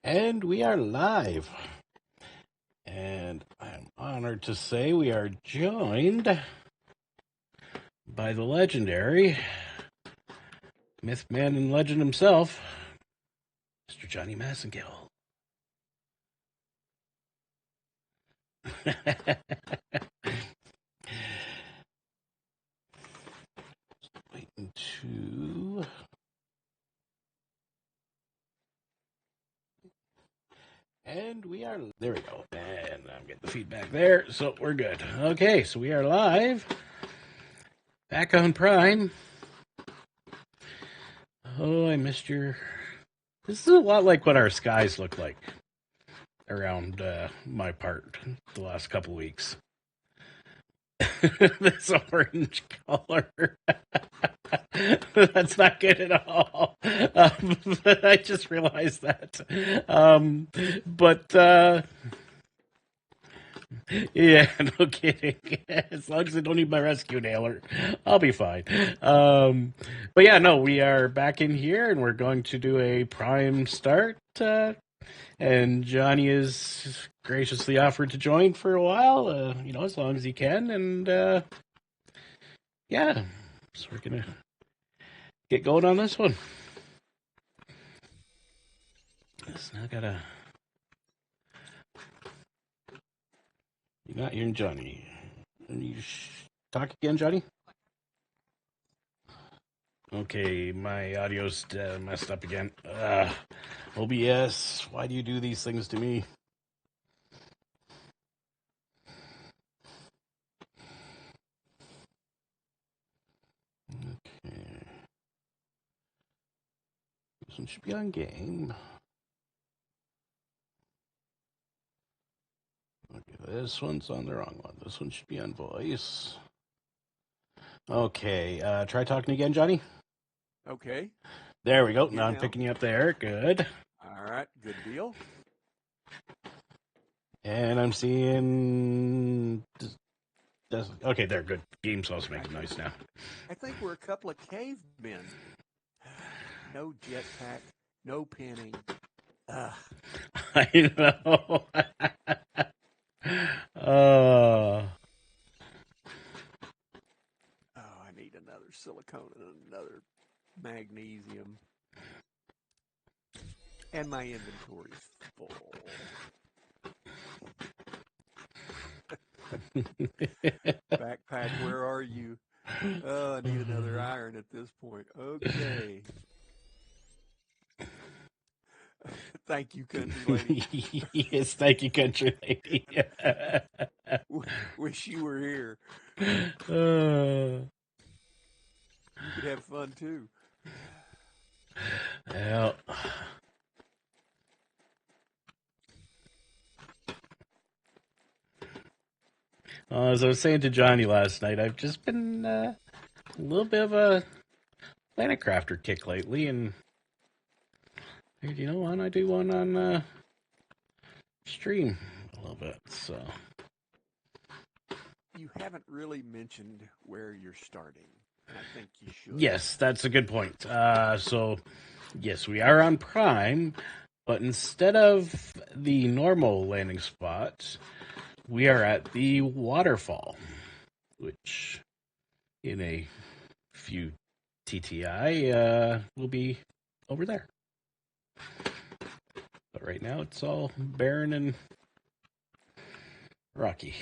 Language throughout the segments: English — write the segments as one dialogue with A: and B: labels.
A: And we are live. And I'm honored to say we are joined by the legendary myth man and legend himself, Mr. Johnny Massengill. Waiting to... And we are... There we go. And I'm getting the feedback there, so we're good. Okay, so we are live. Back on Prime. Oh, I missed your... This is a lot like what our skies look like around my part the last couple weeks. This orange color. That's not good at all. I just realized that. Yeah, no kidding. As long as I don't need my rescue nailer, I'll be fine. But yeah, no, we are back in here and we're going to do a prime start. And Johnny is graciously offered to join for a while, as long as he can. And yeah, so we're going to get going on this one. So now I gotta... You're not hearing Johnny. You talk again, Johnny? Okay, my audio's messed up again. OBS, why do you do these things to me? Okay. This one should be on game. Okay, this one's on the wrong one. This one should be on voice. Okay, try talking again, Johnny.
B: Okay.
A: There we go. Now I'm picking you up there. Good.
B: All right. Good deal.
A: And I'm seeing... Okay, there. Good. Game's also making noise now.
B: I think we're a couple of cavemen. No jetpack. No pinning.
A: I know.
B: Oh, I need another silicone and another magnesium. And my inventory's full. Backpack, where are you? Oh, I need another iron at this point. Okay. Thank you, country lady.
A: Yes, thank you, country lady.
B: Wish you were here.
A: You
B: could have fun too.
A: Yeah. As I was saying to Johnny last night, I've just been a little bit of a Planet Crafter kick lately, and why don't I do one on stream a little bit? So
B: you haven't really mentioned where you're starting. I think you should.
A: Yes, that's a good point. So yes, we are on Prime, but instead of the normal landing spot, we are at the waterfall, which in a few TTI will be over there. But right now it's all barren and rocky.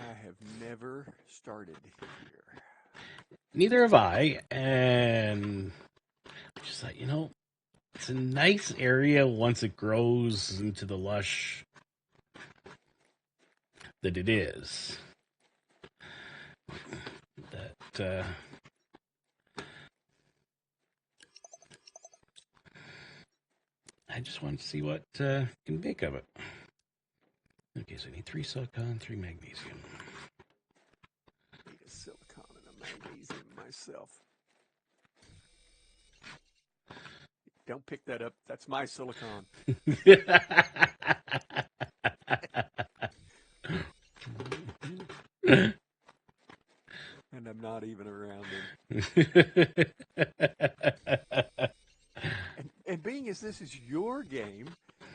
B: I have never started here.
A: Neither have I, and I just thought, it's a nice area once it grows into the lush that it is. That I just want to see what can make of it. Okay, so I need 3 silicon, 3 magnesium.
B: I need a silicon and a magnesium myself. Don't pick that up. That's my silicon. And I'm not even around him. And being as this is your game,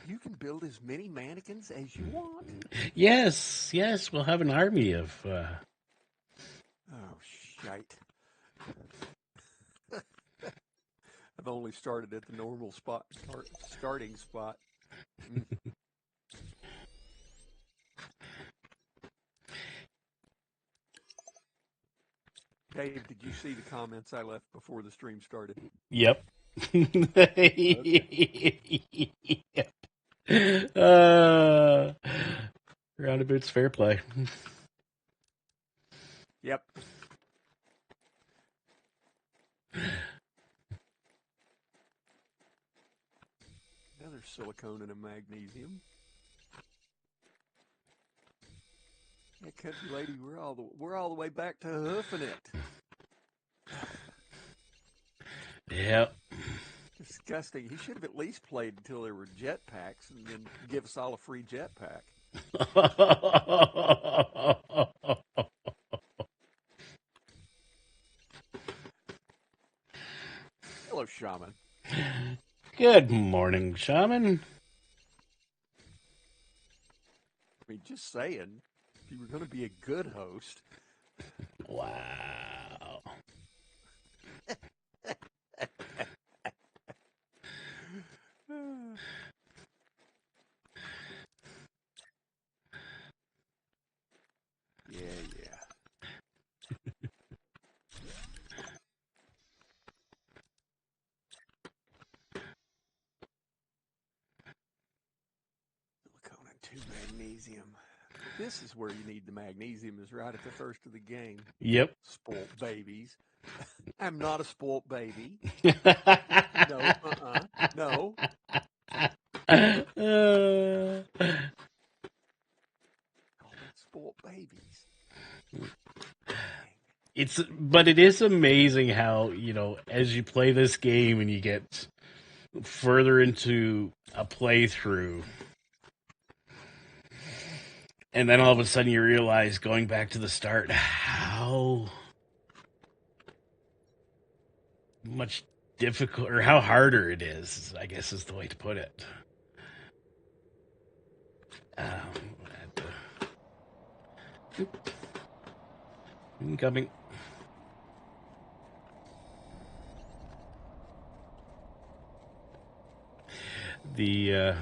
B: you can build as many mannequins as you want.
A: Yes, yes, we'll have an army of.
B: Oh, shite. I've only started at the normal starting spot. Mm. Dave, did you see the comments I left before the stream started?
A: Yep.
B: Okay.
A: uh, Roundabout's fair play.
B: Yep. Another silicone and a magnesium. Yeah, country lady, we're all the way back to hoofing it.
A: Yep.
B: Disgusting. He should have at least played until there were jetpacks and then give us all a free jetpack. Hello, Shaman.
A: Good morning, Shaman.
B: I mean, just saying, if you were going to be a good host.
A: Wow.
B: Yeah. Silicone and 2 magnesium. This is where you need the magnesium, is right at the first of the game.
A: Yep.
B: Spoilt babies. I'm not a spoilt baby. No, no. Call me spoilt babies.
A: But it is amazing how, as you play this game and you get further into a playthrough, and then all of a sudden you realize, going back to the start, how much difficult, or how harder it is, I guess is the way to put it. Incoming. The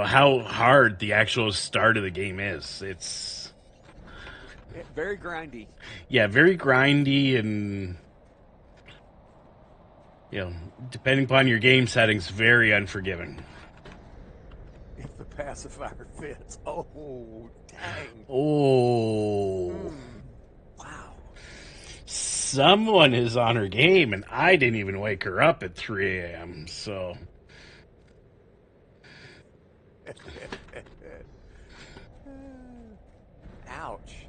A: how hard the actual start of the game is. It's
B: very grindy.
A: Yeah, very grindy, and depending upon your game settings, very unforgiving.
B: If the pacifier fits. Oh, dang.
A: Oh.
B: Wow.
A: Someone is on her game, and I didn't even wake her up at 3 a.m., so.
B: Ouch.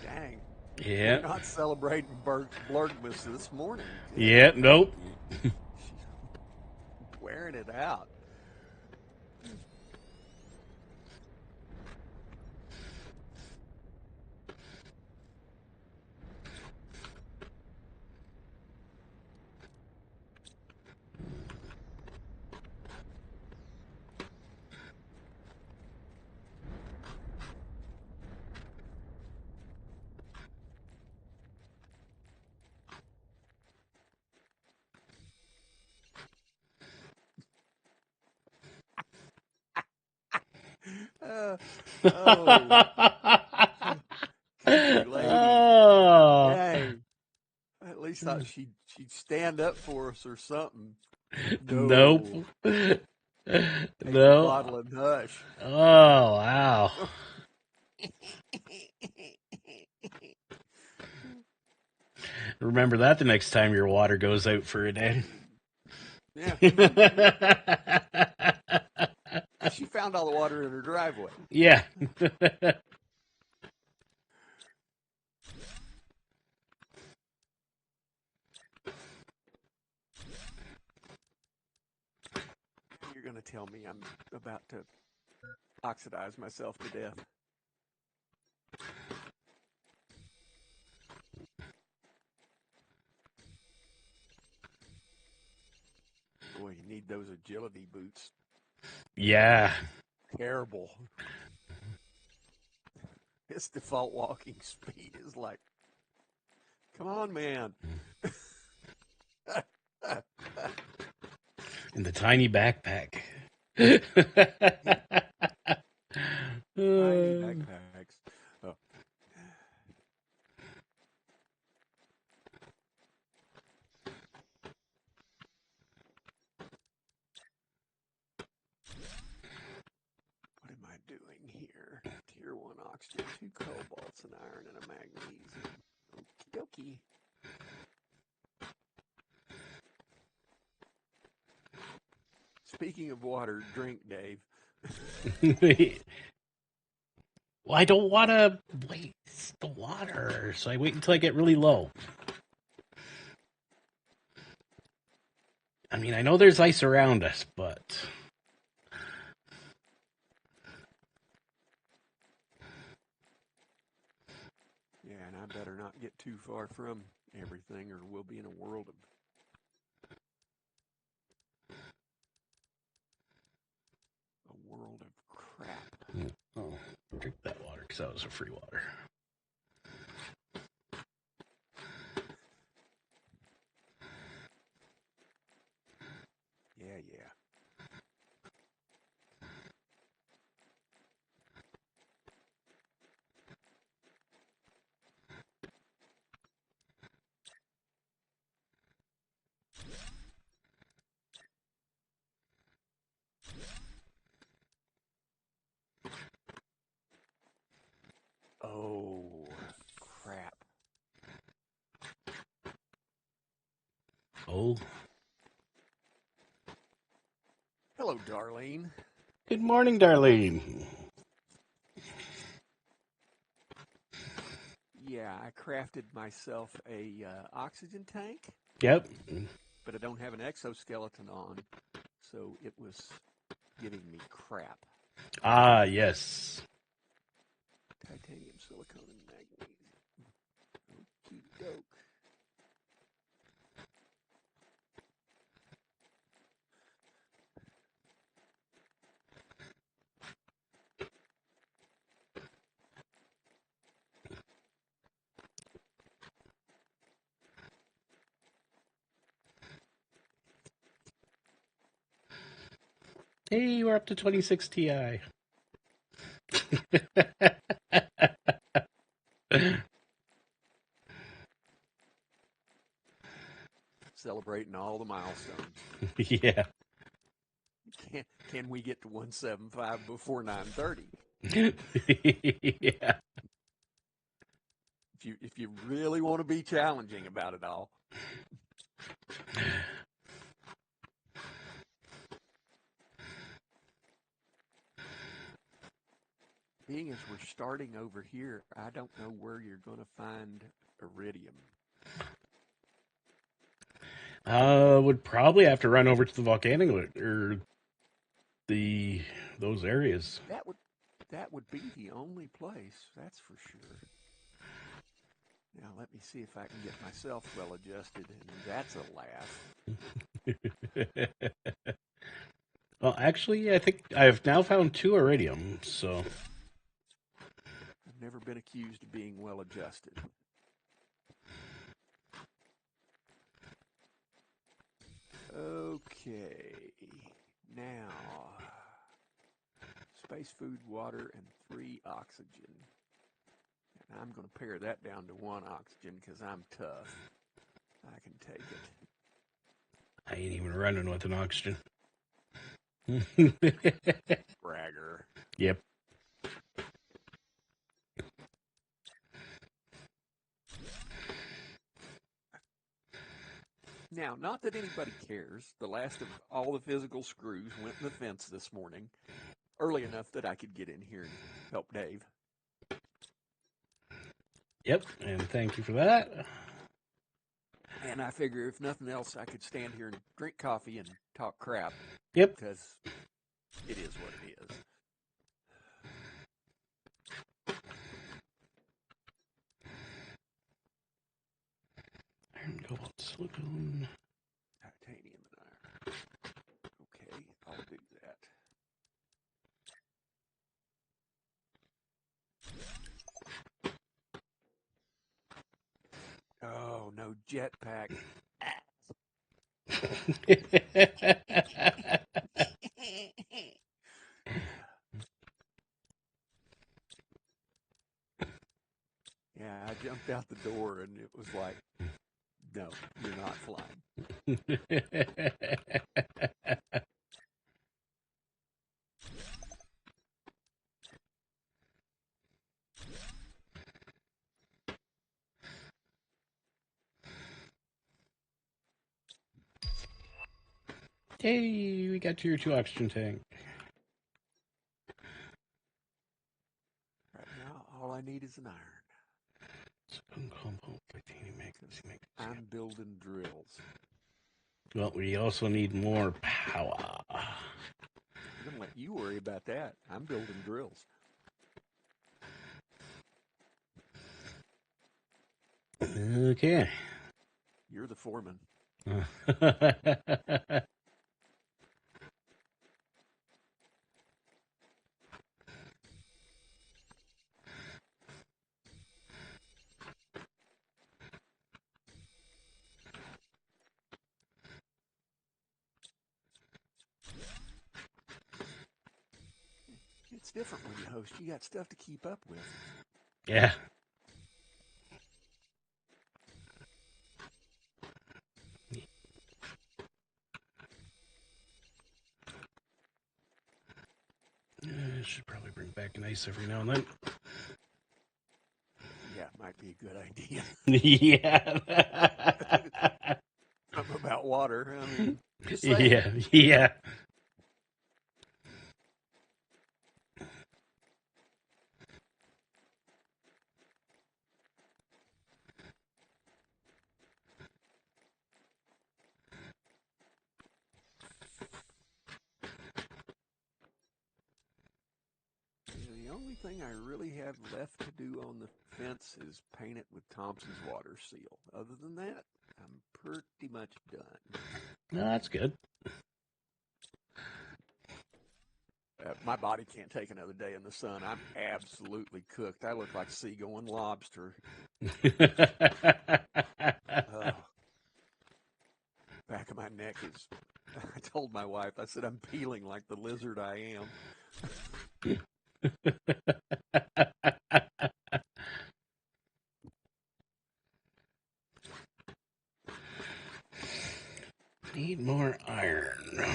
B: Dang.
A: Yeah.
B: You're not celebrating Blurgmas this morning.
A: Yeah, nope.
B: Wearing it out. Oh. Country lady.
A: Oh.
B: Dang. I at least thought she'd stand up for us or something.
A: Nope.
B: Take
A: No.
B: a bottle of Hush.
A: Oh, wow. Remember that the next time your water goes out for a day.
B: Yeah. She found all the water in her driveway.
A: Yeah.
B: You're going to tell me I'm about to oxidize myself to death. Boy, you need those agility boots.
A: Yeah.
B: Terrible. Its default walking speed is like, come on, man.
A: In the tiny backpack.
B: Tiny backpacks. Oh. What am I doing here? Tier 1 oxygen, 2 cobalts, an iron, and a magnesium. Okie dokie. Speaking of water, drink, Dave.
A: Well, I don't want to waste the water, so I wait until I get really low. I mean, I know there's ice around us, but...
B: Yeah, and I better not get too far from everything or we'll be in a world of crap.
A: Oh, drink that water because that was a free water.
B: Yeah, yeah. Oh, crap.
A: Oh.
B: Hello, Darlene.
A: Good morning, Darlene.
B: Yeah, I crafted myself a oxygen tank,
A: Yep.
B: but I don't have an exoskeleton on, so it was giving me crap.
A: Ah, yes.
B: Titanium, silicone, and magnesium. Okie doke.
A: Hey, we're up to 26 Ti.
B: Celebrating all the milestones.
A: Yeah.
B: Can we get to 175 before 9:30?
A: Yeah.
B: If you really want to be challenging about it all. Being as we're starting over here, I don't know where you're going to find iridium.
A: Would probably have to run over to the volcanic or those areas.
B: That would be the only place, that's for sure. Now let me see if I can get myself well adjusted, and that's a laugh.
A: Well, actually, I think I've now found 2 iridium, so...
B: I've never been accused of being well adjusted. Okay, now space, food, water, and 3 oxygen. And I'm going to pare that down to 1 oxygen because I'm tough. I can take it.
A: I ain't even running with an oxygen.
B: Bragger.
A: Yep.
B: Now, not that anybody cares, the last of all the physical screws went in the fence this morning, early enough that I could get in here and help Dave.
A: Yep, and thank you for that.
B: And I figure if nothing else, I could stand here and drink coffee and talk crap.
A: Yep.
B: Because it is what it is.
A: Iron, cobalt, silicone.
B: Titanium and iron. no jetpack. Yeah, I jumped out the door and it was like, no, you're not flying.
A: Hey, we got to your 2 oxygen tank.
B: Right now, all I need is an iron. I'm building drills.
A: Well, we also need more power.
B: I'm going to let you worry about that. I'm building drills.
A: Okay.
B: You're the foreman. It's different when you host. You got stuff to keep up with.
A: Yeah. Should probably bring back an ice every now and then.
B: Yeah, it might be a good idea.
A: Yeah.
B: Something about water. I mean, just
A: Yeah.
B: saying.
A: Yeah.
B: The only thing I really have left to do on the fence is paint it with Thompson's water seal. Other than that, I'm pretty much done.
A: No, that's good.
B: My body can't take another day in the sun. I'm absolutely cooked. I look like seagoing lobster. Back of my neck is. I told my wife, I said, I'm peeling like the lizard I am.
A: Need more iron.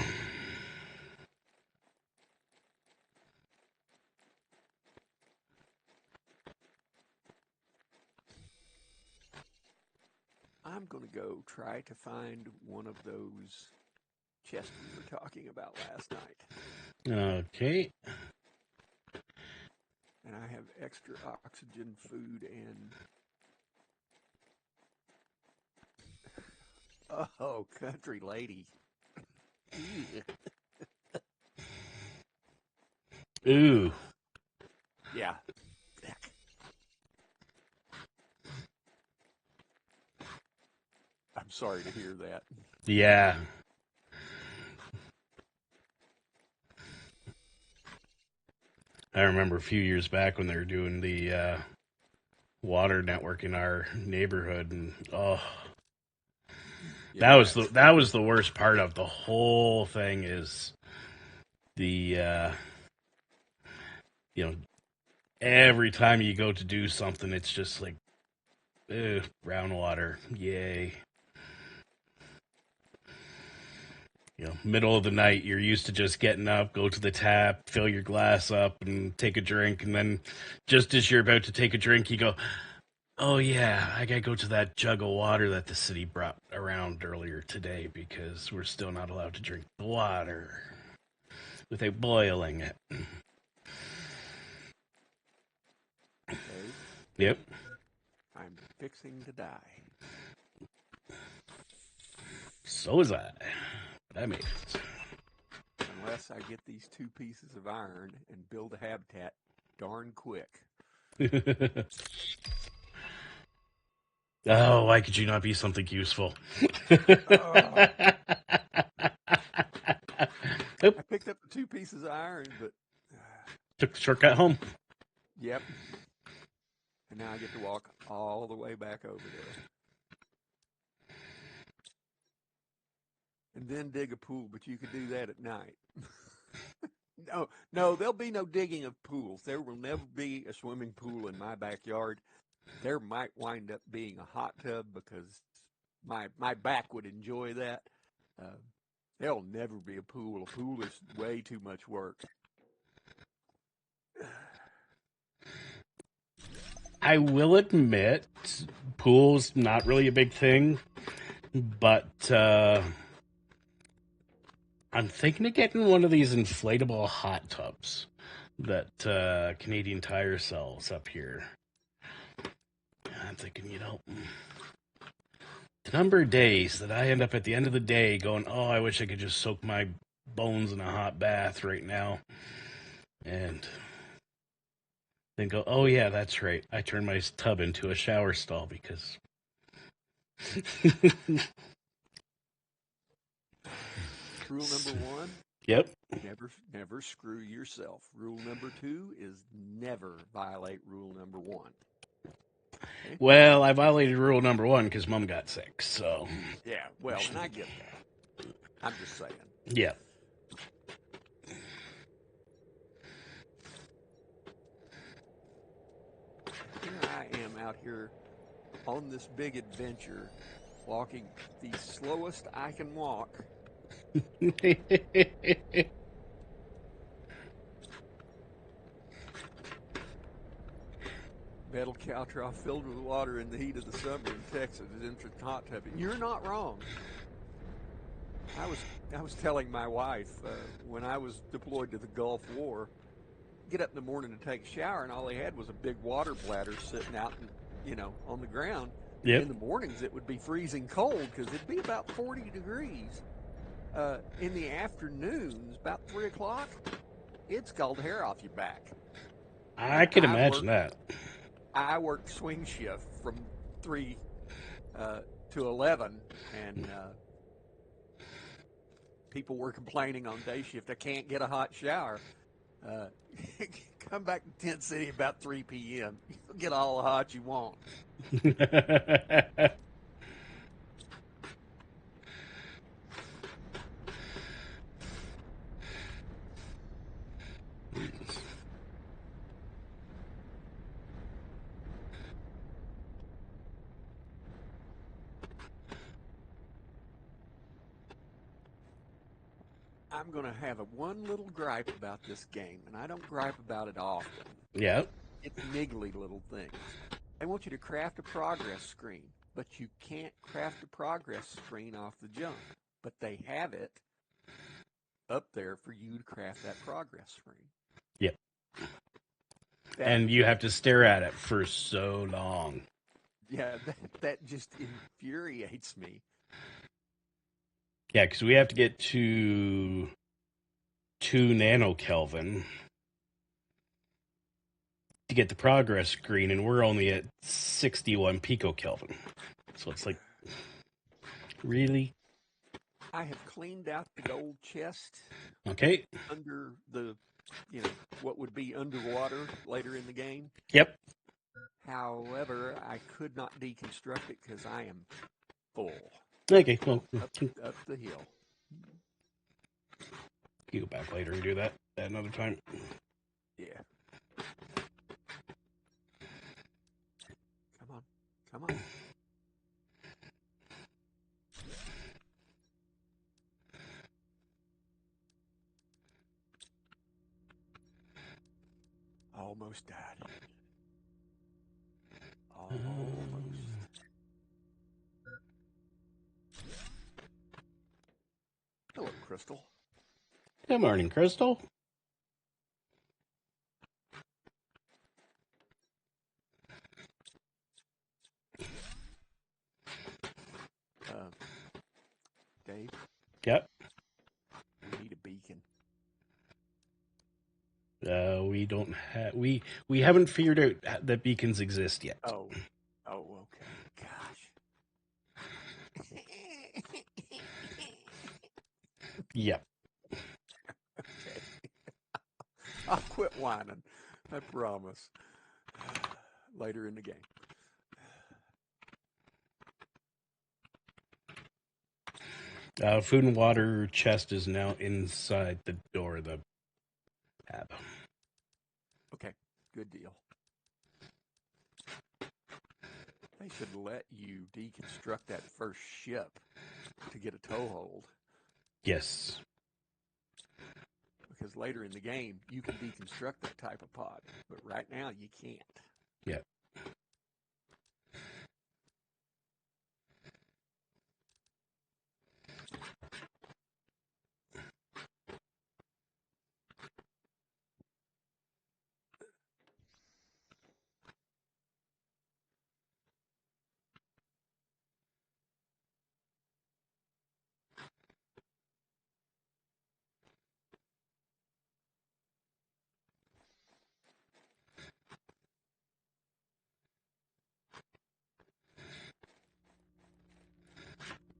B: I'm going to go try to find one of those chests we were talking about last night.
A: Okay.
B: And I have extra oxygen, food, and... Oh, country lady.
A: Ooh.
B: Yeah. I'm sorry to hear that.
A: Yeah. I remember a few years back when they were doing the water network in our neighborhood, and
B: Yeah,
A: that was the worst part of the whole thing. Is the every time you go to do something, it's just like, brown water, yay. Middle of the night, you're used to just getting up, go to the tap, fill your glass up, and take a drink. And then just as you're about to take a drink, you go, oh, yeah, I gotta go to that jug of water that the city brought around earlier today because we're still not allowed to drink the water without boiling it.
B: Dave,
A: Yep.
B: I'm fixing to die.
A: So was I. But I made it.
B: Unless I get these 2 pieces of iron and build a habitat darn quick.
A: Oh, why could you not be something useful?
B: I picked up the 2 pieces of iron, but...
A: Took the shortcut home.
B: Yep. And now I get to walk all the way back over there. and then dig a pool, but you could do that at night. No, no, there'll be no digging of pools. There will never be a swimming pool in my backyard. There might wind up being a hot tub because my back would enjoy that. Uh, there'll never be a pool. A pool is way too much work.
A: I will admit, pool's not really a big thing, but I'm thinking of getting one of these inflatable hot tubs that Canadian Tire sells up here. I'm thinking, the number of days that I end up at the end of the day going, oh, I wish I could just soak my bones in a hot bath right now. And then go, oh, yeah, that's right. I turned my tub into a shower stall because.
B: Rule number one.
A: Yep.
B: Never screw yourself. Rule number two is never violate rule number one. Okay?
A: Well, I violated rule number one because Mom got sick, so.
B: Yeah, well, and I get that. I'm just saying.
A: Yeah.
B: Here I am out here on this big adventure, walking the slowest I can walk. Metal cow trough filled with water in the heat of the summer in Texas is into hot tub. And you're not wrong. I was telling my wife when I was deployed to the Gulf War, get up in the morning to take a shower, and all they had was a big water bladder sitting out, on the ground.
A: Yep.
B: In the mornings, it would be freezing cold because it'd be about 40 degrees. In the afternoons, about 3 o'clock, it's scald hair off your back.
A: I can imagine that.
B: I worked swing shift from 3 to 11, and people were complaining on day shift, I can't get a hot shower. Come back to Tent City about 3 p.m. You'll get all the hot you want. I'm going to have one little gripe about this game, and I don't gripe about it often.
A: Yeah.
B: It's niggly little things. I want you to craft a progress screen, but you can't craft a progress screen off the jump. But they have it up there for you to craft that progress screen.
A: Yep. And you have to stare at it for so long.
B: Yeah, that just infuriates me.
A: Yeah, because we have to get to 2 nanokelvin to get the progress screen, and we're only at 61 picokelvin. So it's like, really?
B: I have cleaned out the gold chest.
A: Okay.
B: Under the, what would be underwater later in the game.
A: Yep.
B: However, I could not deconstruct it because I am full.
A: Okay, well.
B: Up the hill.
A: You go back later and do that at another time.
B: Yeah. Come on. Almost died. Almost. Hello, Crystal.
A: Good morning, Crystal.
B: Dave?
A: Yep.
B: We need a beacon.
A: We don't have we haven't figured out that beacons exist yet.
B: Oh, okay. Gosh.
A: Yep.
B: Okay. I'll quit whining. I promise. Later in the game.
A: Food and water chest is now inside the door of the pab.
B: Okay, good deal. They should let you deconstruct that first ship to get a toehold.
A: Yes.
B: Because later in the game, you can deconstruct that type of pod. But right now, you can't.
A: Yeah.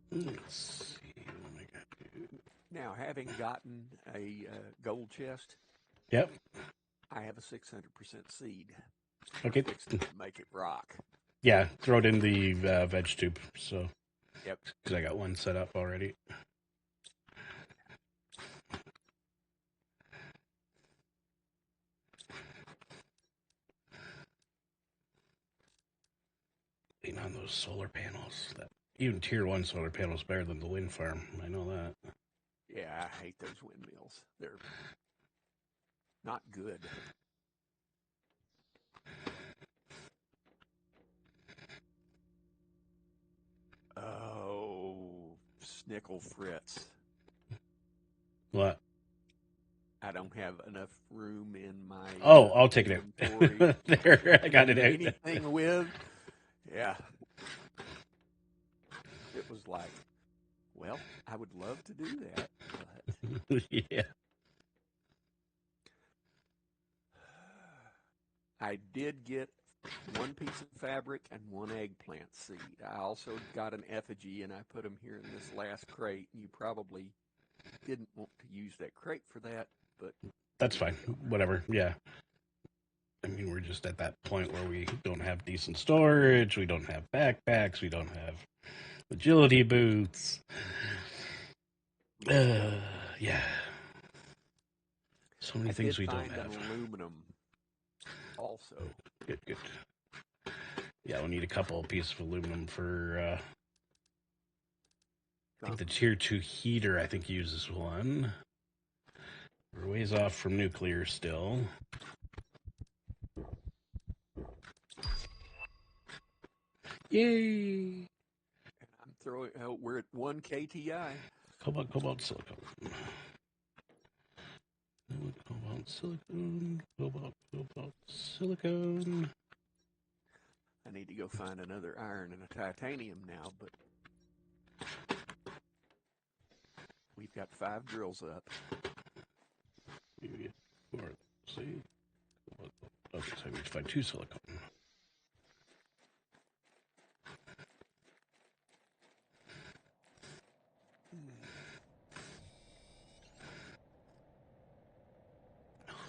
A: Let's see. What am I gonna do?
B: Now, having gotten a gold chest,
A: Yep.
B: I have a 600% seed.
A: Okay.
B: Fixing to make it rock.
A: Yeah, throw it in the veg tube. So.
B: Yep.
A: Because I got one set up already. Waiting on those solar panels. That even tier 1 solar panels better than the wind farm. I know that.
B: Yeah, I hate those windmills. They're not good. Oh, Snickle Fritz.
A: What?
B: I don't have enough room in my
A: Oh, I'll take it
B: inventory
A: out. There, I got it out.
B: anything with. Yeah. It was like, well, I would love to do that, but
A: Yeah.
B: I did get one piece of fabric and one eggplant seed. I also got an effigy, and I put them here in this last crate. You probably didn't want to use that crate for that, but
A: That's fine. Whatever. Yeah. I mean, we're just at that point where we don't have decent storage. We don't have backpacks. We don't have agility boots. Yeah. So many
B: I
A: things
B: did
A: we don't
B: find
A: have.
B: an aluminum also.
A: Good, good. Yeah, we'll need a couple of pieces of aluminum for, I think the tier 2 heater, I think, uses one. We're ways off from nuclear still. Yay!
B: I'm throwing. Oh, we're at 1 KTI.
A: Cobalt, silicon. Cobalt, silicon. Cobalt, silicon.
B: I need to go find another iron and a titanium now, but we've got 5 drills up.
A: See? Okay, so we need to find 2 silicon.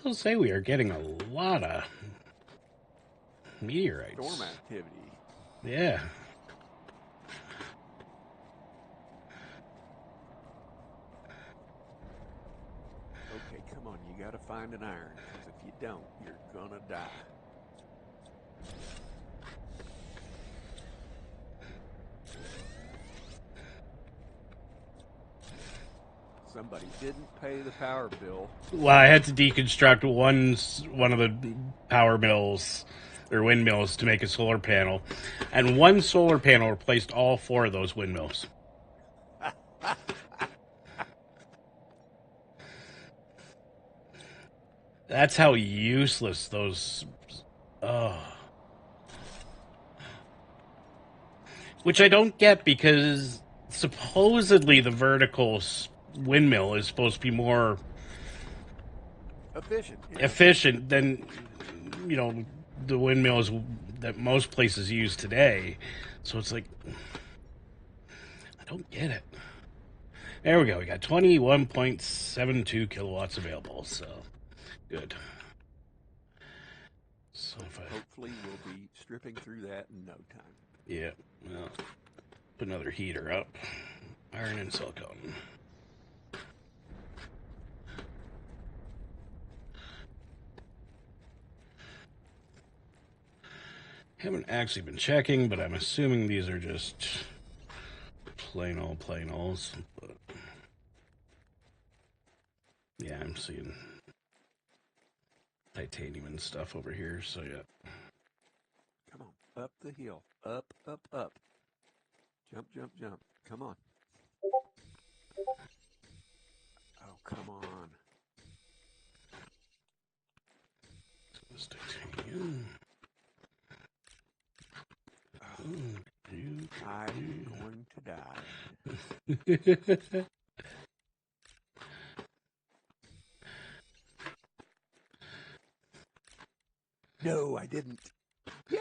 A: I'll say we are getting a lot of meteorites.
B: Storm activity.
A: Yeah.
B: Okay, come on, you got to find an iron, because if you don't, you're gonna die. Somebody didn't pay the power bill.
A: Well, I had to deconstruct one of the power mills or windmills to make a solar panel, and one solar panel replaced all 4 of those windmills. That's how useless those. Oh. Which I don't get, because supposedly the vertical windmill is supposed to be more efficient than, the windmills that most places use today. So it's like, I don't get it. There we go. We got 21.72 kilowatts available. So good. So
B: hopefully we'll be stripping through that in no time.
A: Yeah. Well, put another heater up. Iron and silicone. Haven't actually been checking, but I'm assuming these are just plain old plain-olds. But yeah, I'm seeing titanium and stuff over here, so yeah.
B: Come on, up the hill. Up, up, up. Jump, jump, jump. Come on. Oh, come on.
A: This titanium.
B: I'm going to die. No, I didn't. Yay!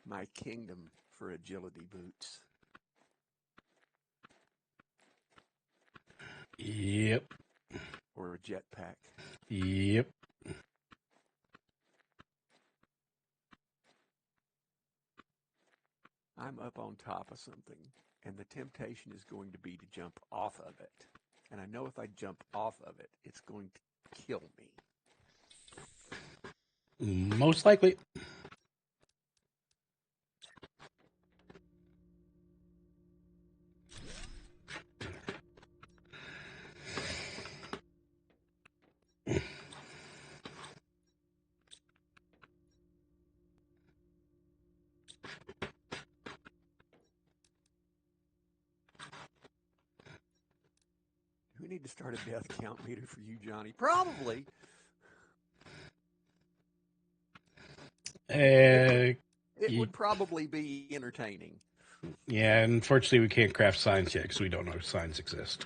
B: My kingdom for agility boots.
A: Yep.
B: Or a jetpack.
A: Yep.
B: I'm up on top of something, and the temptation is going to be to jump off of it. And I know if I jump off of it, it's going to kill me.
A: Most likely.
B: Do we need to start a death count meter for you, Johnny? Probably. It would probably be entertaining.
A: Yeah, unfortunately we can't craft signs yet because we don't know if signs exist.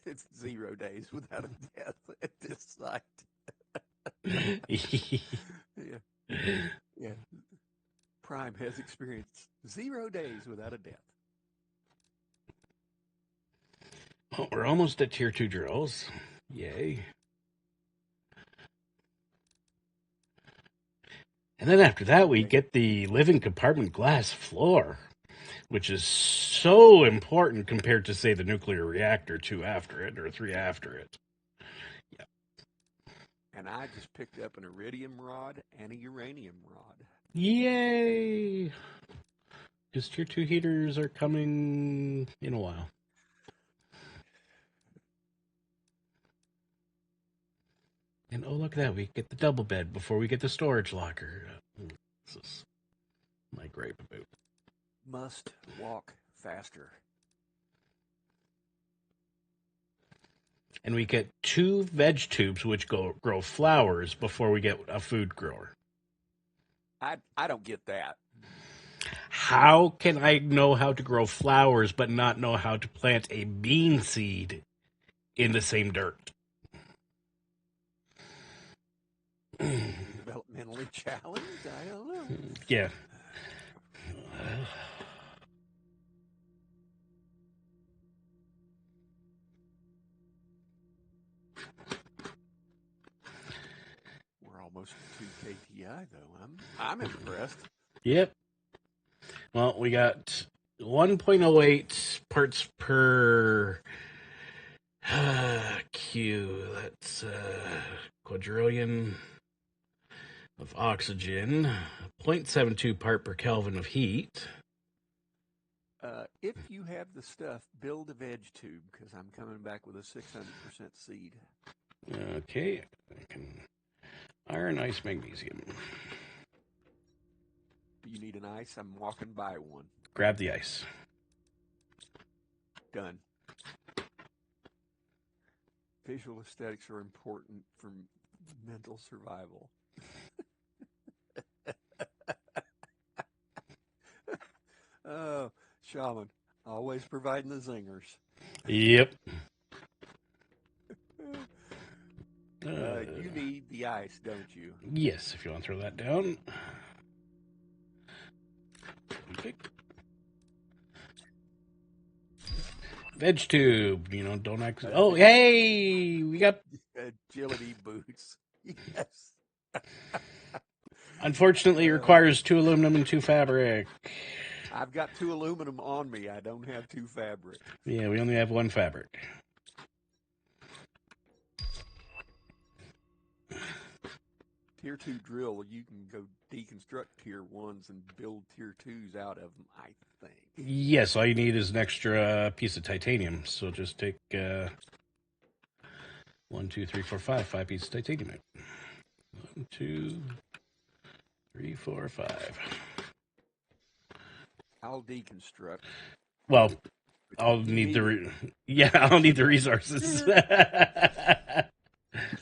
B: It's 0 days without a death at this site. Yeah. Prime has experienced 0 days without a death.
A: Well, we're almost at tier 2 drills. Yay. And then after that, we get the living compartment glass floor, which is so important compared to, say, the nuclear reactor 2 after it or 3 after it.
B: Yeah. And I just picked up an iridium rod and a uranium rod.
A: Yay! Because tier 2 heaters are coming in a while. And oh, look at that. We get the double bed before we get the storage locker. This is my gripe about.
B: Must walk faster.
A: And we get 2 veg tubes which grow flowers before we get a food grower.
B: I don't get that.
A: How can I know how to grow flowers but not know how to plant a bean seed in the same dirt?
B: Developmentally challenged? I don't know.
A: Yeah.
B: We're almost 2 KPI though. I'm impressed.
A: Yep. Well, we got 1.08 parts per Q. That's quadrillion of oxygen, 0.72 part per Kelvin of heat.
B: If you have the stuff, build a veg tube because I'm coming back with a 600% seed.
A: Okay. I can iron, ice, magnesium.
B: Do you need an ice? I'm walking by one.
A: Grab the ice.
B: Done. Visual aesthetics are important for mental survival. Oh, Shaman, always providing the zingers.
A: Yep.
B: You need the the ice, don't you?
A: Yes, if you want to throw that down. Okay. Veg tube, don't actually. Oh, hey, we got.
B: Agility boots. Yes.
A: Unfortunately, it requires 2 aluminum and 2 fabric.
B: I've got 2 aluminum on me. I don't have 2 fabric.
A: Yeah, we only have 1 fabric.
B: Tier 2 drill, you can go deconstruct tier 1s and build tier 2s out of them, I think.
A: Yes, all you need is an extra piece of titanium. So just take 1, 2, 3, 4, 5 pieces of titanium out. 1, 2, 3, 4, 5.
B: I'll deconstruct.
A: Well, I'll need the I'll need the resources.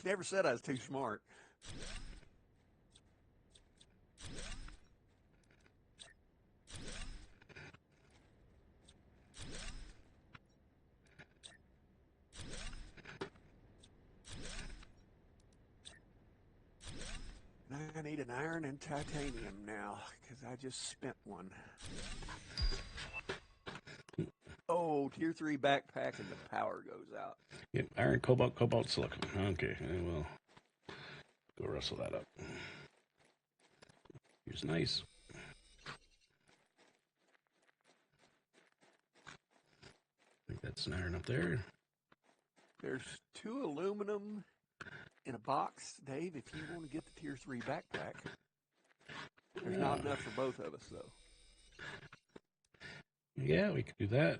B: Never said I was too smart. I need an iron and titanium now because I just spent one. Oh, tier 3 backpack and the power goes out.
A: Yep, iron, cobalt, silicon. Okay, and we'll go rustle that up. Here's nice. I think that's an iron up there.
B: There's 2 aluminum in a box, Dave, if you want to get the tier 3 backpack. There's not enough for both of us, though.
A: Yeah, we could do that.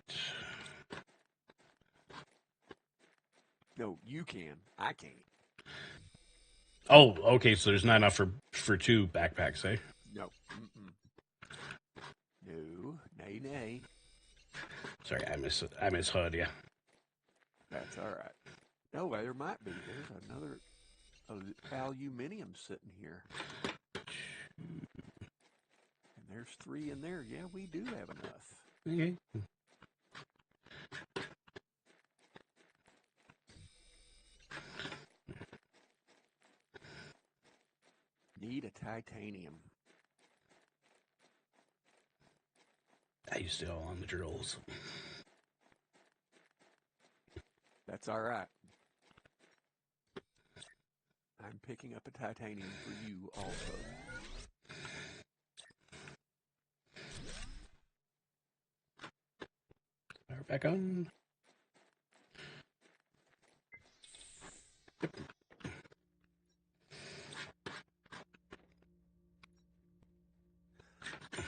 B: No, you can. I can't.
A: Oh, okay, so there's not enough for 2 backpacks, eh?
B: No. Mm-mm. No. Nay.
A: Sorry, I misheard you.
B: That's all right. No, there might be. There's another aluminium sitting here. And there's 3 in there. Yeah, we do have enough.
A: Okay.
B: Need a titanium.
A: I used to all on the drills.
B: That's all right. I'm picking up a titanium for you also.
A: Power back on.
B: I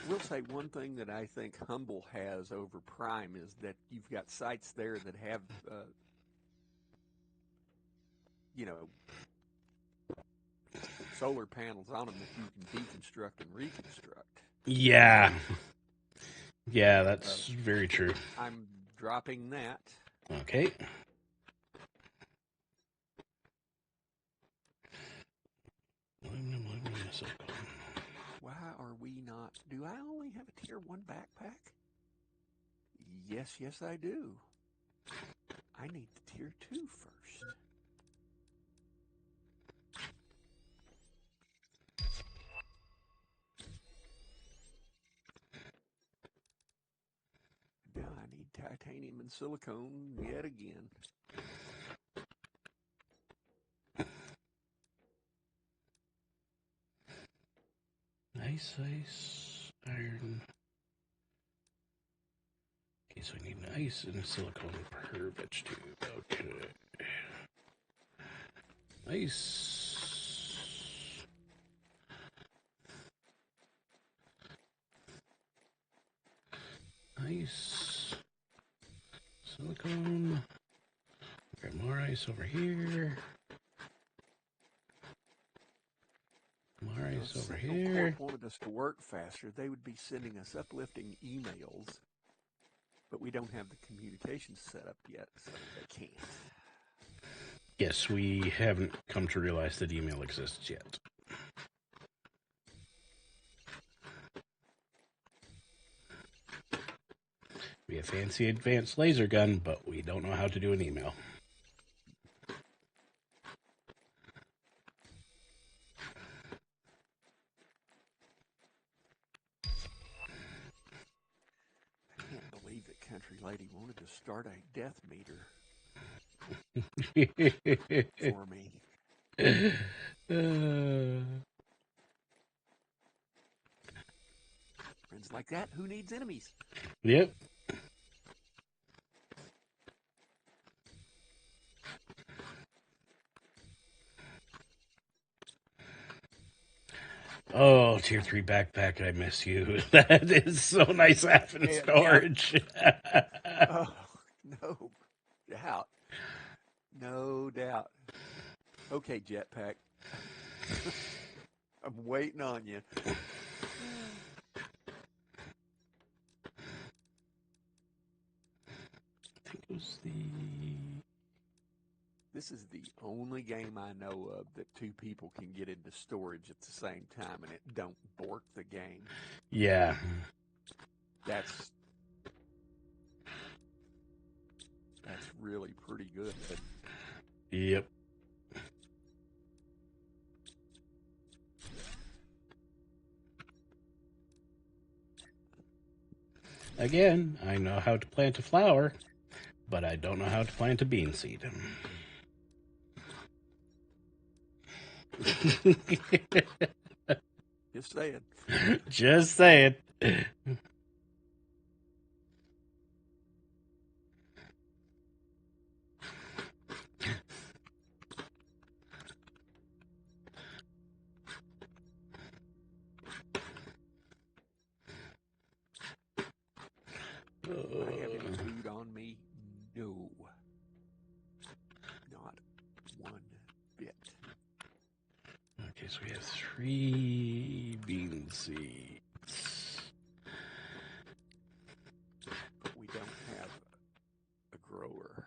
B: will say one thing that I think Humble has over Prime is that you've got sites there that have, solar panels on them that you can deconstruct and reconstruct.
A: Yeah. Yeah, that's very true.
B: I'm dropping that.
A: Okay.
B: Why are we not? Do I only have a tier 1 backpack? Yes, I do. I need the tier 2 first. Now I need titanium and silicone yet again.
A: Nice iron. Okay, so we need an ice and a silicone per veg tube. Okay. Nice. Nice. Silicone. Grab more ice over here. More ice over here.
B: Corp wanted us to work faster. They would be sending us uplifting emails, but we don't have the communications set up yet, so they can't.
A: Yes, we haven't come to realize that email exists yet. We have fancy advanced laser gun, but we don't know how to do an email.
B: lady wanted to start a death meter for me. Friends like that, who needs enemies?
A: Yep. Oh, tier 3 backpack, I miss you. That is so nice having
B: Yeah,
A: storage.
B: oh, no doubt. No doubt. Okay, Jetpack. I'm waiting on you. This is the only game I know of that two people can get into storage at the same time and it don't bork the game.
A: Yeah.
B: That's really pretty good.
A: Yep. Again, I know how to plant a flower, but I don't know how to plant a bean seed.
B: Just saying.
A: Just saying.
B: I have any food on me? No. Not one bit.
A: Okay, so we have 3 bean seeds.
B: But we don't have a grower.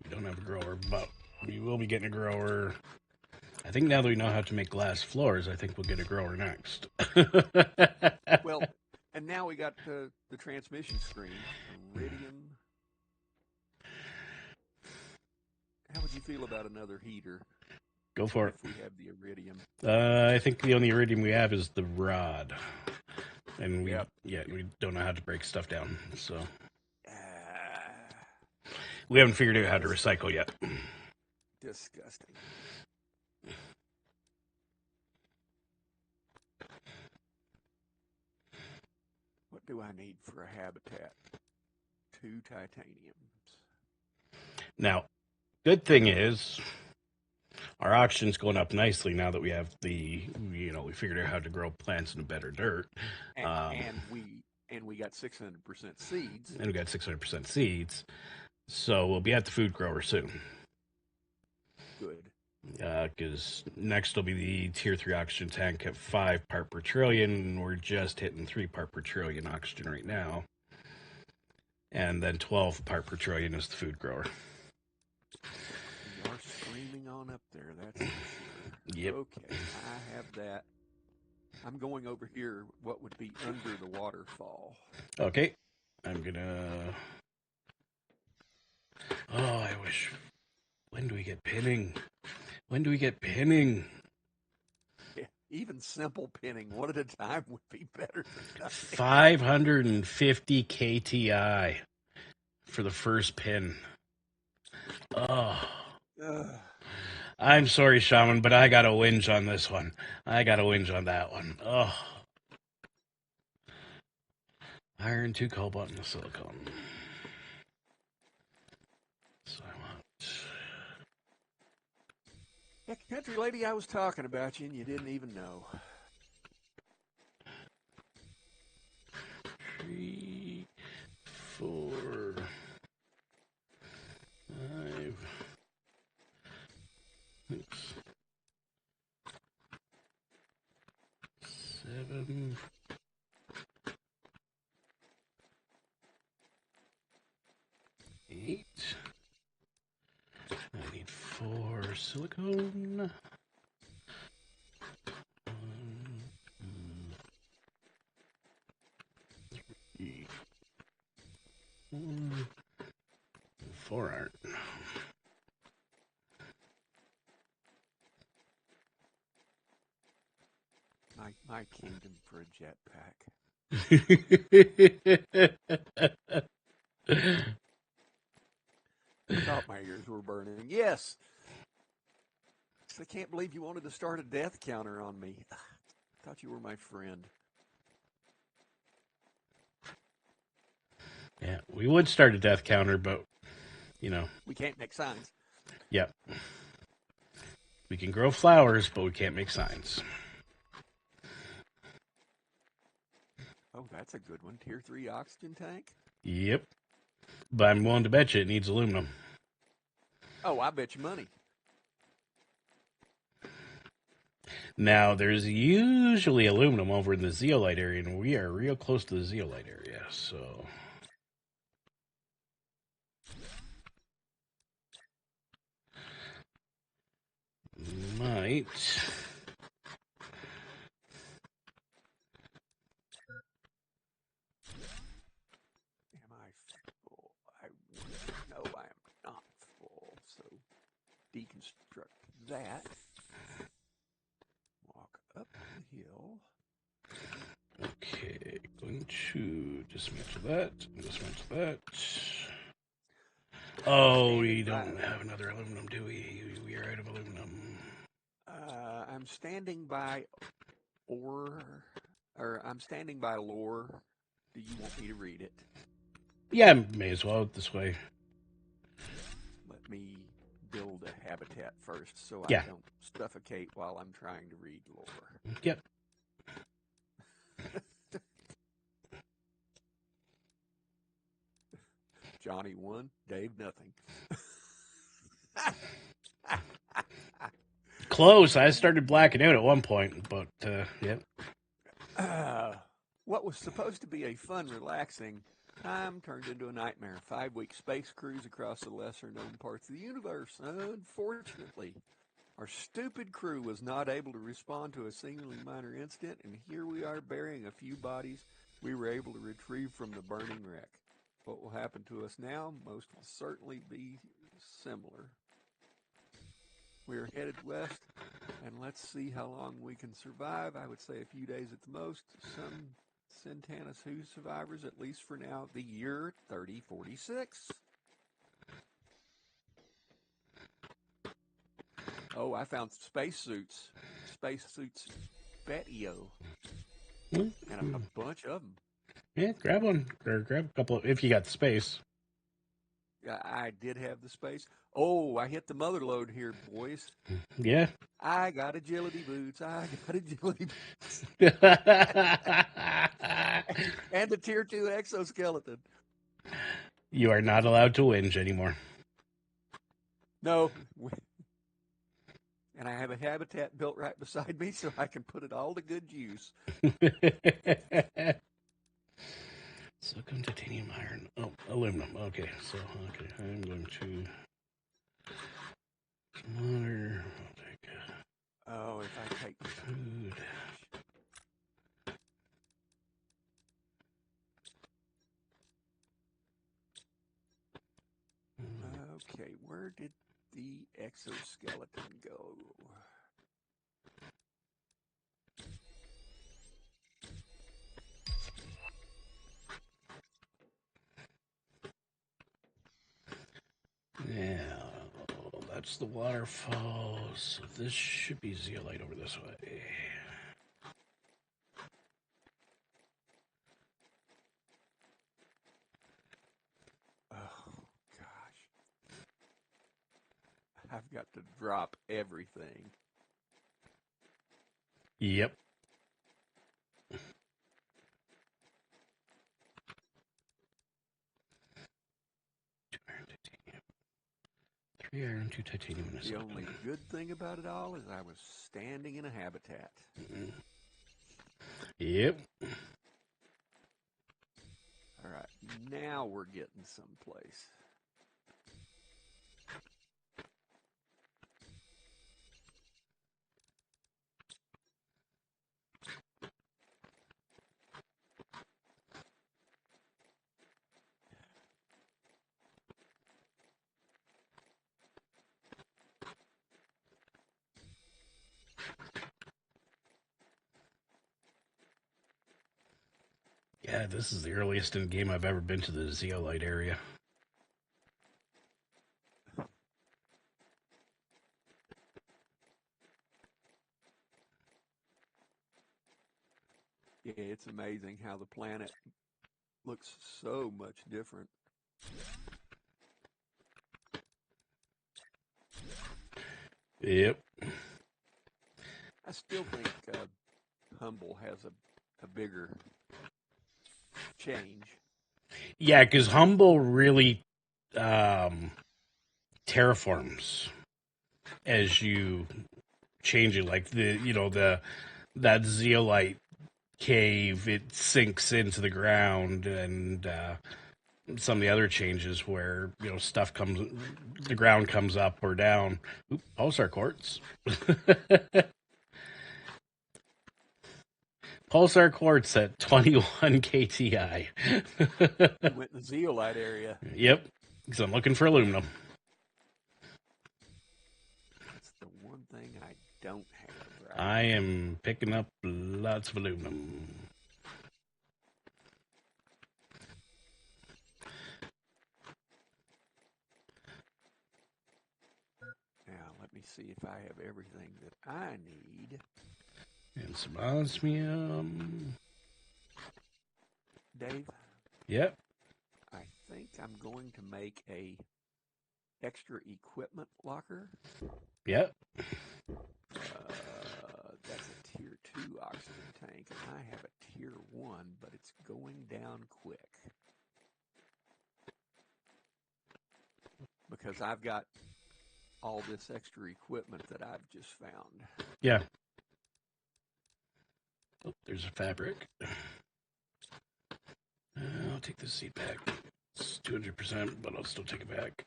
A: We don't have a grower, but we will be getting a grower. I think now that we know how to make glass floors, I think we'll get a grower next.
B: Well, and now we got the transmission screen. Iridium. How would you feel about another heater?
A: Go for it.
B: If we have the iridium.
A: I think the only iridium we have is the rod. And we we don't know how to break stuff down, so we haven't figured out how to recycle yet.
B: Disgusting. What do I need for a habitat? 2 titaniums.
A: Now, good thing is our oxygen's going up nicely now that we have we figured out how to grow plants in a better dirt.
B: And we got 600% seeds.
A: And we got 600% seeds. So we'll be at the food grower soon.
B: Good.
A: Because next will be the tier 3 oxygen tank at 5 part per trillion. And we're just hitting 3 part per trillion oxygen right now. And then 12 part per trillion is the food grower.
B: We are screaming on up there, that's for sure.
A: Yep.
B: Okay, I have that. I'm going over here, what would be under the waterfall.
A: Okay. I'm gonna... Oh, I wish... When do we get pinning? When do we get pinning?
B: Yeah, even simple pinning, one at a time, would be better than nothing.
A: 550 KTI for the first pin. Oh. I'm sorry, Shaman, but I got a whinge on this one. I got a whinge on that one. Oh. Iron, 2 cobalt, and a silicone. So I want...
B: Yeah, country lady, I was talking about you and you didn't even know.
A: 3, 4, 5, 6, 7, 8. I need 4 silicone. 1, 2, 3, 4 iron.
B: My kingdom for a jetpack. I thought my ears were burning. Yes. I can't believe you wanted to start a death counter on me. I thought you were my friend.
A: Yeah, we would start a death counter, but
B: We can't make signs.
A: yep. We can grow flowers, but we can't make signs.
B: Oh, that's a good one. Tier 3 oxygen tank?
A: Yep. But I'm willing to bet you it needs aluminum.
B: Oh, I bet you money.
A: Now, there's usually aluminum over in the zeolite area, and we are real close to the zeolite area, so. Might.
B: Am I full? No, I am not full. So deconstruct that. Walk up the hill.
A: Okay, going to dismantle that, dismantle that. Oh, we don't have another aluminum, do we? We are out of aluminum.
B: I'm standing by I'm standing by lore. Do you want me to read it?
A: Yeah, may as well this way.
B: Let me build a habitat first so
A: Yeah.
B: I don't suffocate while I'm trying to read lore.
A: Yep.
B: Johnny 1, Dave nothing.
A: Close. I started blacking out at one point, but yep.
B: What was supposed to be a fun, relaxing time turned into a nightmare. 5-week space cruise across the lesser-known parts of the universe. Unfortunately, our stupid crew was not able to respond to a singularly minor incident, and here we are burying a few bodies we were able to retrieve from the burning wreck. What will happen to us now? Most will certainly be similar. We are headed west, and let's see how long we can survive. I would say a few days at the most. Some Centanus Who survivors, at least for now, the year 3046. Oh, I found spacesuits. Spacesuits Betio. And a bunch of them.
A: Yeah, grab one. Or grab a couple if you got the space.
B: I did have the space. Oh, I hit the mother load here, boys.
A: Yeah.
B: I got agility boots. I got agility boots. And a tier 2 exoskeleton.
A: You are not allowed to whinge anymore.
B: No. And I have a habitat built right beside me so I can put it all to good use.
A: Silicon, titanium, iron. Oh, aluminum. Okay, so, I'm going to. Water. I'll take
B: Oh, if I take
A: food.
B: Okay, where did the exoskeleton go?
A: Yeah, that's the waterfall. So this should be zeolite over this way.
B: Oh, gosh. I've got to drop everything.
A: Yep. Three iron, 2 titanium, and a
B: The
A: silicon.
B: only good thing about it all is I was standing in a habitat.
A: Mm-hmm. Yep.
B: All right, now we're getting someplace.
A: Yeah, this is the earliest in game I've ever been to the zeolite area.
B: Yeah, it's amazing how the planet looks so much different.
A: Yep.
B: I still think Humble has a bigger change.
A: Yeah, because Humble really um, terraforms as you change it. Like the that zeolite cave, it sinks into the ground, and some of the other changes where stuff comes, the ground comes up or down. Oop, pulsar quartz. Pulsar quartz at 21 KTI.
B: You went in the zeolite area.
A: Yep, because I'm looking for aluminum.
B: That's the one thing I don't have right
A: I
B: now.
A: am picking up lots of aluminum.
B: Now, let me see if I have everything that I need.
A: And some osmium.
B: Dave,
A: Yep,
B: I think I'm going to make a extra equipment locker.
A: yep.
B: That's a tier 2 oxygen tank, and I have a tier 1, but it's going down quick. Because I've got all this extra equipment that I've just found.
A: Yeah. Oh, there's a fabric. I'll take this seat back. It's 200%, but I'll still take it back.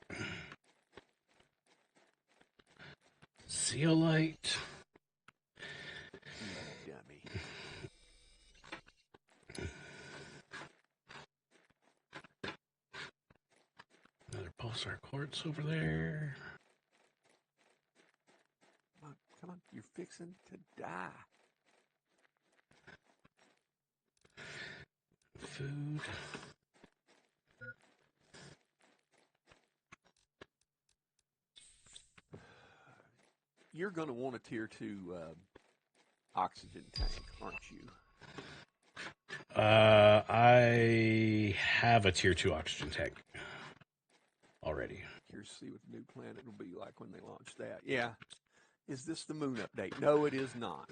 A: Zeolite.
B: You dummy.
A: Another pulsar quartz over there.
B: Come on, you're fixing to die.
A: Food.
B: You're going to want a tier 2 oxygen tank, aren't you?
A: I have a tier 2 oxygen tank already.
B: Curious to see what the new planet will be like when they launch that. Yeah. Is this the moon update? No, it is not.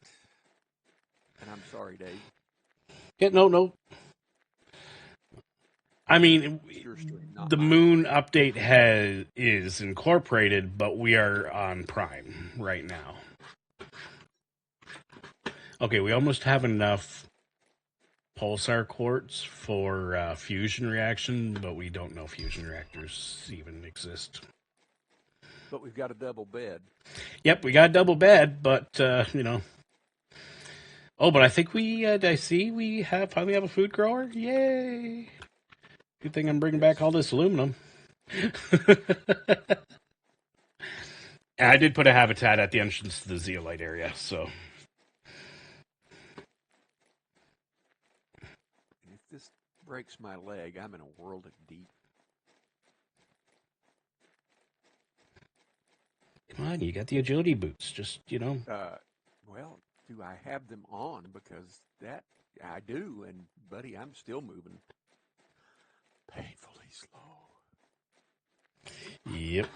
B: And I'm sorry, Dave.
A: Yeah, no. I mean,
B: It's your stream, not
A: the
B: mine.
A: moon update is incorporated, but we are on Prime right now. Okay, we almost have enough pulsar quartz for fusion reaction, but we don't know fusion reactors even exist.
B: But we've got a double bed.
A: Yep, we got a double bed, but Oh, but I think I see we finally have a food grower. Yay! Good thing I'm bringing back all this aluminum. And I did put a habitat at the entrance to the zeolite area, so.
B: And if this breaks my leg, I'm in a world of deep.
A: Come on, you got the agility boots. Just,
B: Well, do I have them on? Because that I do, and buddy, I'm still moving painfully slow.
A: Yep.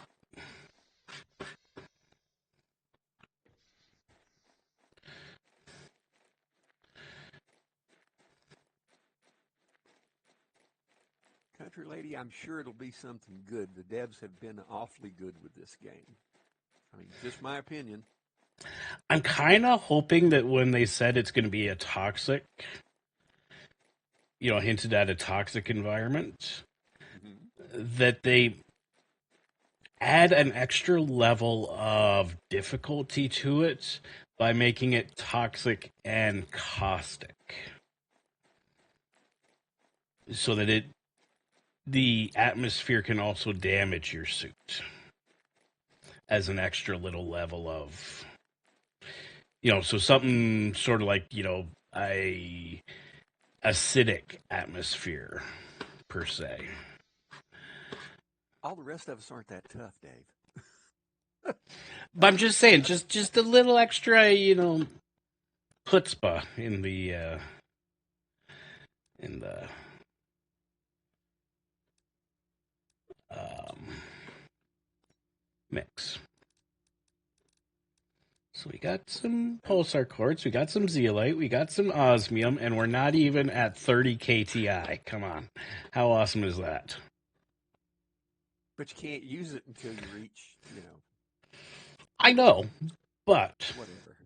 B: Country lady, I'm sure it'll be something good. The devs have been awfully good with this game. I mean, just my opinion.
A: I'm kind of hoping that when they said it's going to be a toxic, hinted at a toxic environment, that they add an extra level of difficulty to it by making it toxic and caustic. So that the atmosphere can also damage your suit as an extra little level of, so something sort of like, acidic atmosphere per se.
B: All the rest of us aren't that tough, Dave.
A: But I'm just saying, just a little extra, chutzpah in the um, mix. So we got some pulsar quartz, we got some zeolite, we got some osmium, and we're not even at 30 KTI. Come on, how awesome is that?
B: But you can't use it until you reach,
A: I know, but
B: whatever.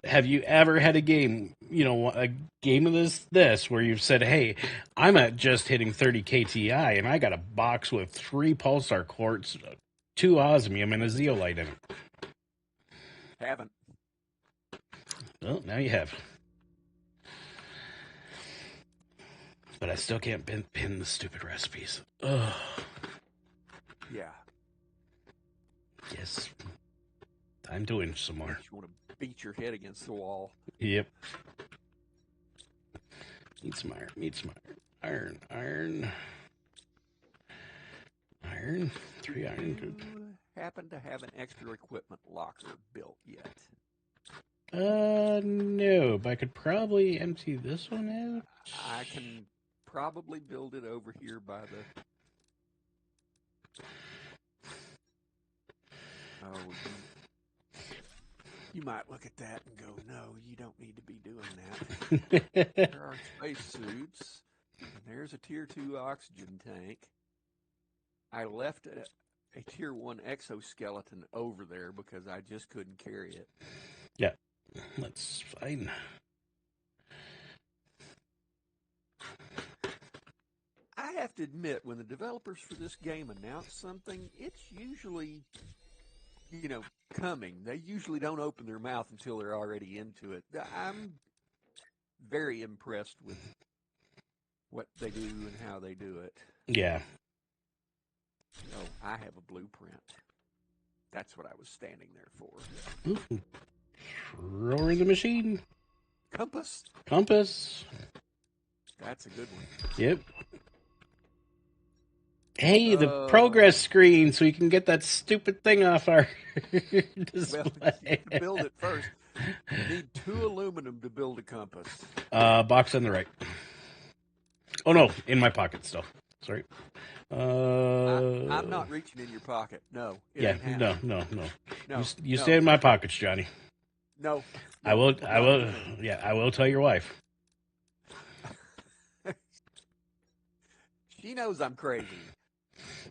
A: have you ever had a game, a game of this where you've said, "Hey, I'm at just hitting 30 KTI, and I got a box with 3 pulsar quartz, 2 osmium, and a zeolite in it."
B: Haven't.
A: Well, now you have. But I still can't pin the stupid recipes. Ugh.
B: Yeah.
A: Yes. Time to win some more.
B: You want to beat your head against the wall.
A: Yep. Need some iron. Iron. 3 iron.
B: Do you happen to have an extra equipment locker built yet?
A: No, but I could probably empty this one out.
B: I can probably build it over here by the... Oh, you might look at that and go, no, you don't need to be doing that. There are spacesuits. There's a Tier 2 oxygen tank. I left a Tier 1 exoskeleton over there because I just couldn't carry it.
A: Yeah, that's fine.
B: I have to admit, when the developers for this game announce something, it's usually, coming. They usually don't open their mouth until they're already into it. I'm very impressed with what they do and how they do it.
A: Yeah.
B: Oh, I have a blueprint. That's what I was standing there for.
A: Ooh. Throw in the machine.
B: Compass. That's a good one.
A: Yep. Hey, the progress screen, so you can get that stupid thing off our display.
B: Well, you have to build it first. You need 2 aluminum to build a compass.
A: Box on the right. Oh no, in my pocket still. Sorry.
B: I'm not reaching in your pocket. No.
A: Yeah, no.
B: No.
A: You stay in my pockets, Johnny.
B: No.
A: I will. Yeah, I will tell your wife.
B: She knows I'm crazy.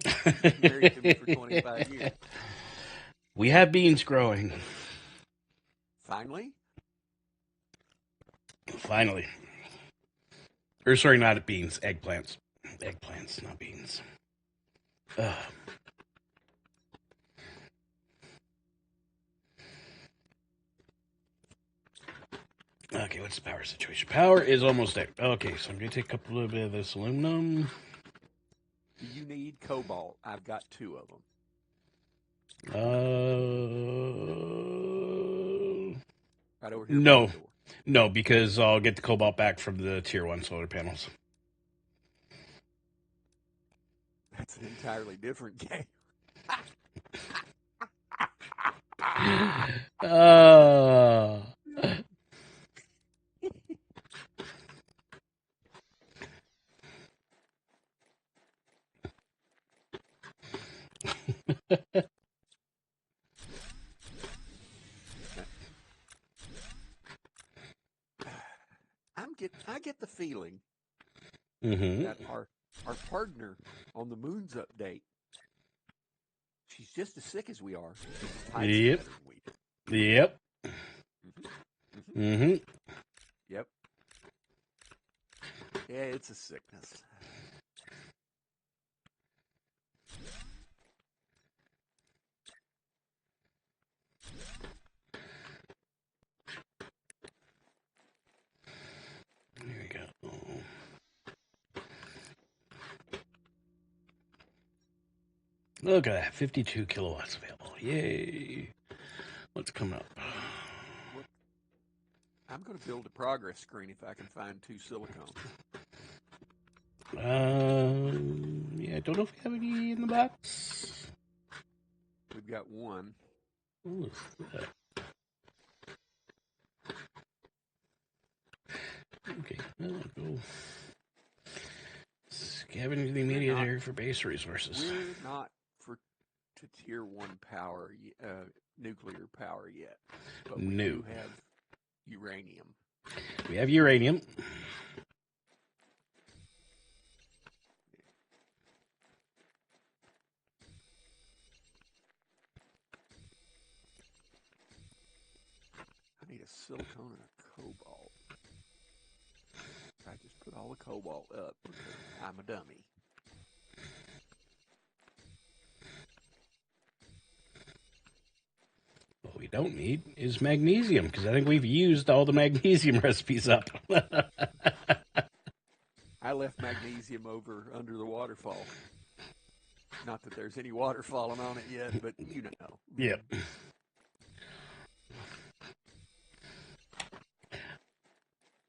B: She's married to me for 25 years.
A: We have beans growing.
B: Finally.
A: Or sorry, not beans. Eggplants. Eggplants, not beans. Ugh. Okay, what's the power situation? Power is almost there. Okay, so I'm going to take a little bit of this aluminum.
B: Do you need cobalt? I've got 2 of them. Right over here.
A: No, because I'll get the cobalt back from the Tier 1 solar panels.
B: That's an entirely different game. I get the feeling that our partner on the Moon's update, she's just as sick as we are.
A: Yep. Yep.
B: Yep. Yeah, it's a sickness.
A: There we go. Look at that, 52 kilowatts available. Yay. What's coming up?
B: I'm going to build a progress screen if I can find 2 silicone.
A: Yeah, I don't know if we have any in the box.
B: We've got 1.
A: Ooh, okay, go. Scavenge the immediate area for base resources.
B: We're not to tier 1 power, nuclear power yet, but we do have uranium.
A: We have uranium.
B: I need a silicone and a cobalt. I just put all the cobalt up because I'm a dummy.
A: What we don't need is magnesium, because I think we've used all the magnesium recipes up.
B: I left magnesium over under the waterfall. Not that there's any water falling on it yet, but you know.
A: Yep.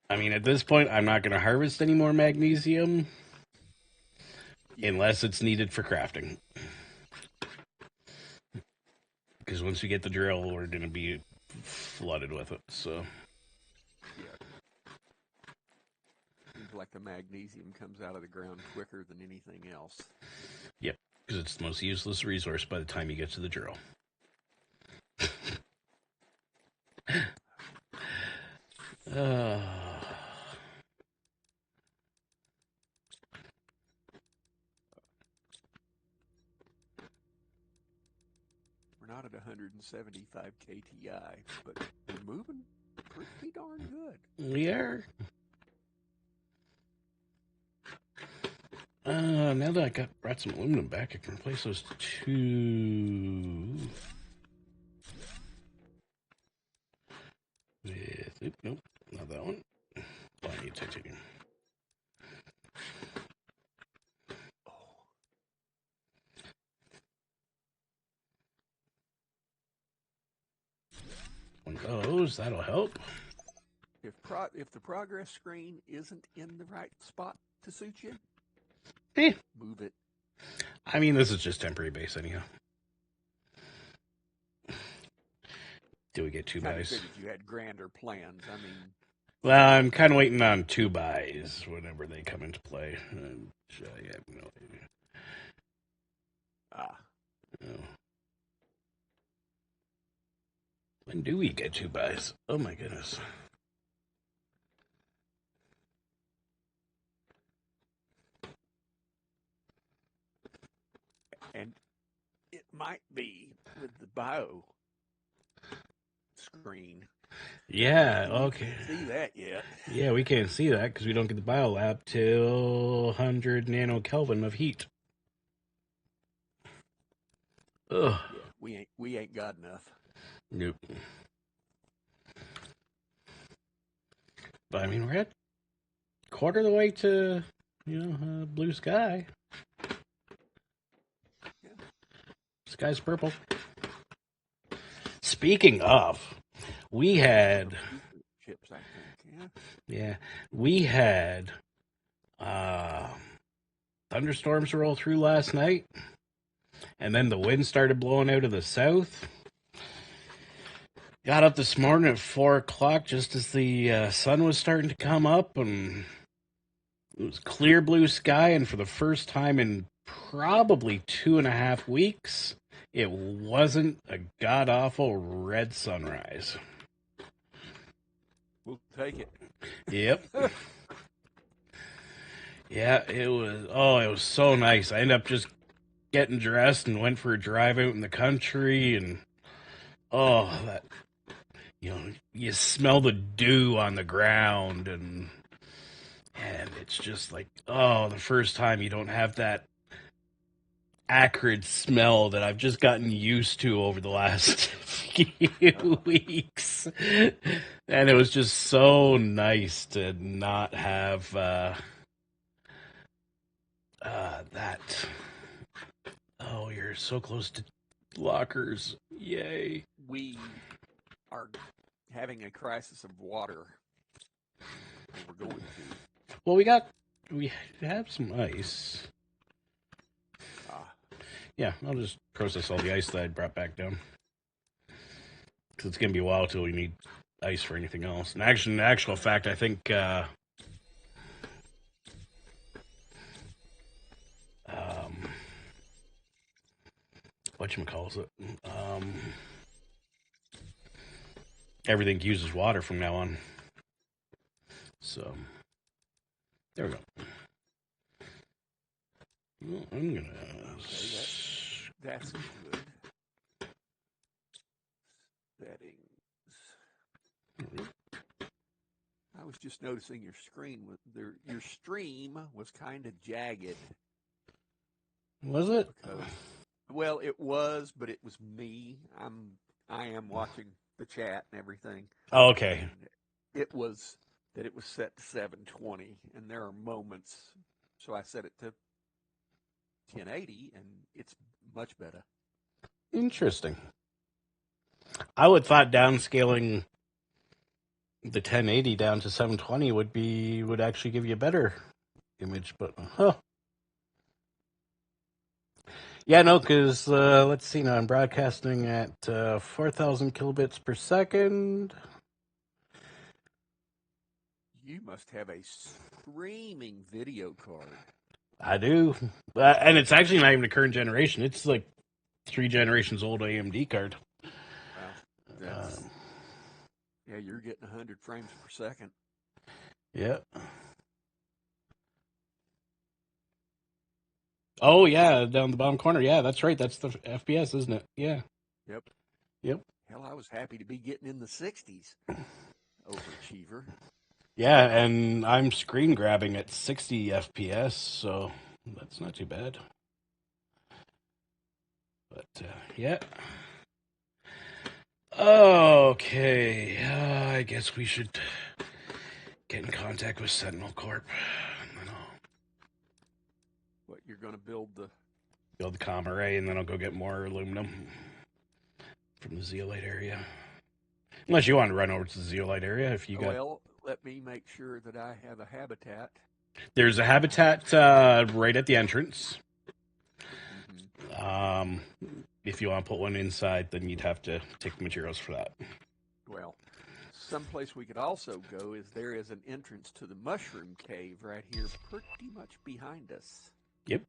A: I mean, at this point, I'm not going to harvest any more magnesium unless it's needed for crafting. Because once we get the drill, we're going to be flooded with it. So,
B: yeah. Seems like the magnesium comes out of the ground quicker than anything else.
A: Yep, because it's the most useless resource by the time you get to the drill.
B: We're not at 175 KTI, but we're moving pretty darn good.
A: We are. Now that I brought some aluminum back, I can replace those 2 with... nope, not that one. Oh, I need titanium. One of those, that'll help.
B: If the progress screen isn't in the right spot to suit you, move it.
A: I mean, this is just temporary base anyhow. Do we get 2 buys?
B: I figured you had grander plans. I mean,
A: well, I'm kind of waiting on 2 buys whenever they come into play. I have no idea. No. When do we get 2 buys? Oh my goodness.
B: And it might be with the bio screen.
A: Yeah, okay.
B: We can't see that yet.
A: Yeah, we can't see that because we don't get the biolab till 100 nanokelvin of heat. Ugh.
B: Yeah, we ain't got enough.
A: Nope. But I mean, we're at quarter of the way to, blue sky.
B: Yeah.
A: Sky's purple. Speaking of, we had...
B: chips, I think,
A: yeah, we had thunderstorms roll through last night, and then the wind started blowing out of the south. Got up this morning at 4 o'clock just as the sun was starting to come up, and it was clear blue sky, and for the first time in probably 2.5 weeks, it wasn't a god-awful red sunrise.
B: We'll take it.
A: Yep. Yeah, it was so nice. I ended up just getting dressed and went for a drive out in the country, and that, you smell the dew on the ground, and it's just like, the first time you don't have that acrid smell that I've just gotten used to over the last few weeks. And it was just so nice to not have that. Oh, you're so close to lockers. Yay.
B: We are having a crisis of water. And we're going to.
A: Well, we have some ice.
B: Ah,
A: Yeah, I'll just process all the ice that I brought back down. Because it's going to be a while till we need ice for anything else. And actually, in actual fact, I think whatchamacallit, everything uses water from now on. So, there we go. Well, I'm going
B: okay, that's good. Settings. I was just noticing your screen your stream was kind of jagged.
A: Was it?
B: Because, well, it was, but it was me. I am watching the chat and everything.
A: Oh, okay.
B: And it was set to 720, and there are moments, so I set it to 1080, and it's much better.
A: Interesting. I would thought downscaling the 1080 down to 720 would actually give you a better image, but yeah, no, because let's see now, I'm broadcasting at 4,000 kilobits per second.
B: You must have a screaming video card.
A: I do, and it's actually not even the current generation. It's like 3 generations old AMD card.
B: Wow, yeah, you're getting 100 frames per second.
A: Yeah. Oh yeah, down the bottom corner. Yeah, that's right. That's the FPS, isn't it? Yeah.
B: Yep.
A: Yep.
B: Hell, I was happy to be getting in the 60s. Overachiever.
A: Yeah, and I'm screen grabbing at 60 FPS, so that's not too bad. But yeah. Okay, I guess we should get in contact with Sentinel Corp.
B: What, you're going to build the
A: comm array, and then I'll go get more aluminum from the zeolite area. Unless you want to run over to the zeolite area, if you got.
B: Well, let me make sure that I have a habitat.
A: There's a habitat right at the entrance.
B: Mm-hmm.
A: If you want to put one inside, then you'd have to take the materials for that.
B: Well, someplace we could also go is there is an entrance to the mushroom cave right here, pretty much behind us.
A: Yep.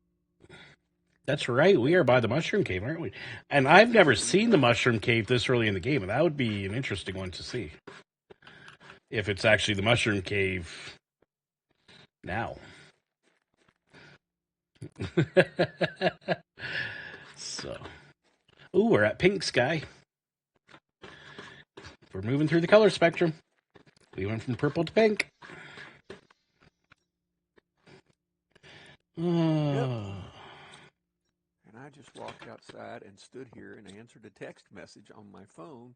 A: That's right. We are by the mushroom cave, aren't we? And I've never seen the mushroom cave this early in the game, and that would be an interesting one to see. If it's actually the mushroom cave now. So, ooh, we're at pink sky. We're moving through the color spectrum. We went from purple to pink.
B: Yep. And I just walked outside and stood here and answered a text message on my phone.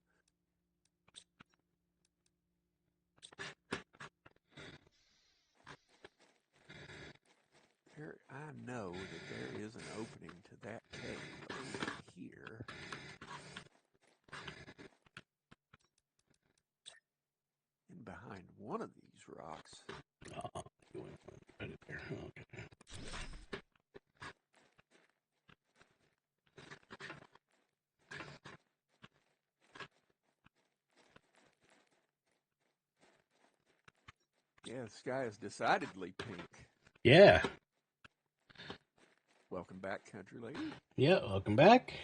B: I know that there is an opening to that cave over here. And behind one of these rocks.
A: Oh, you went right there. Okay.
B: Yeah, the sky is decidedly pink.
A: Yeah.
B: Welcome back, country lady.
A: Yeah, welcome back.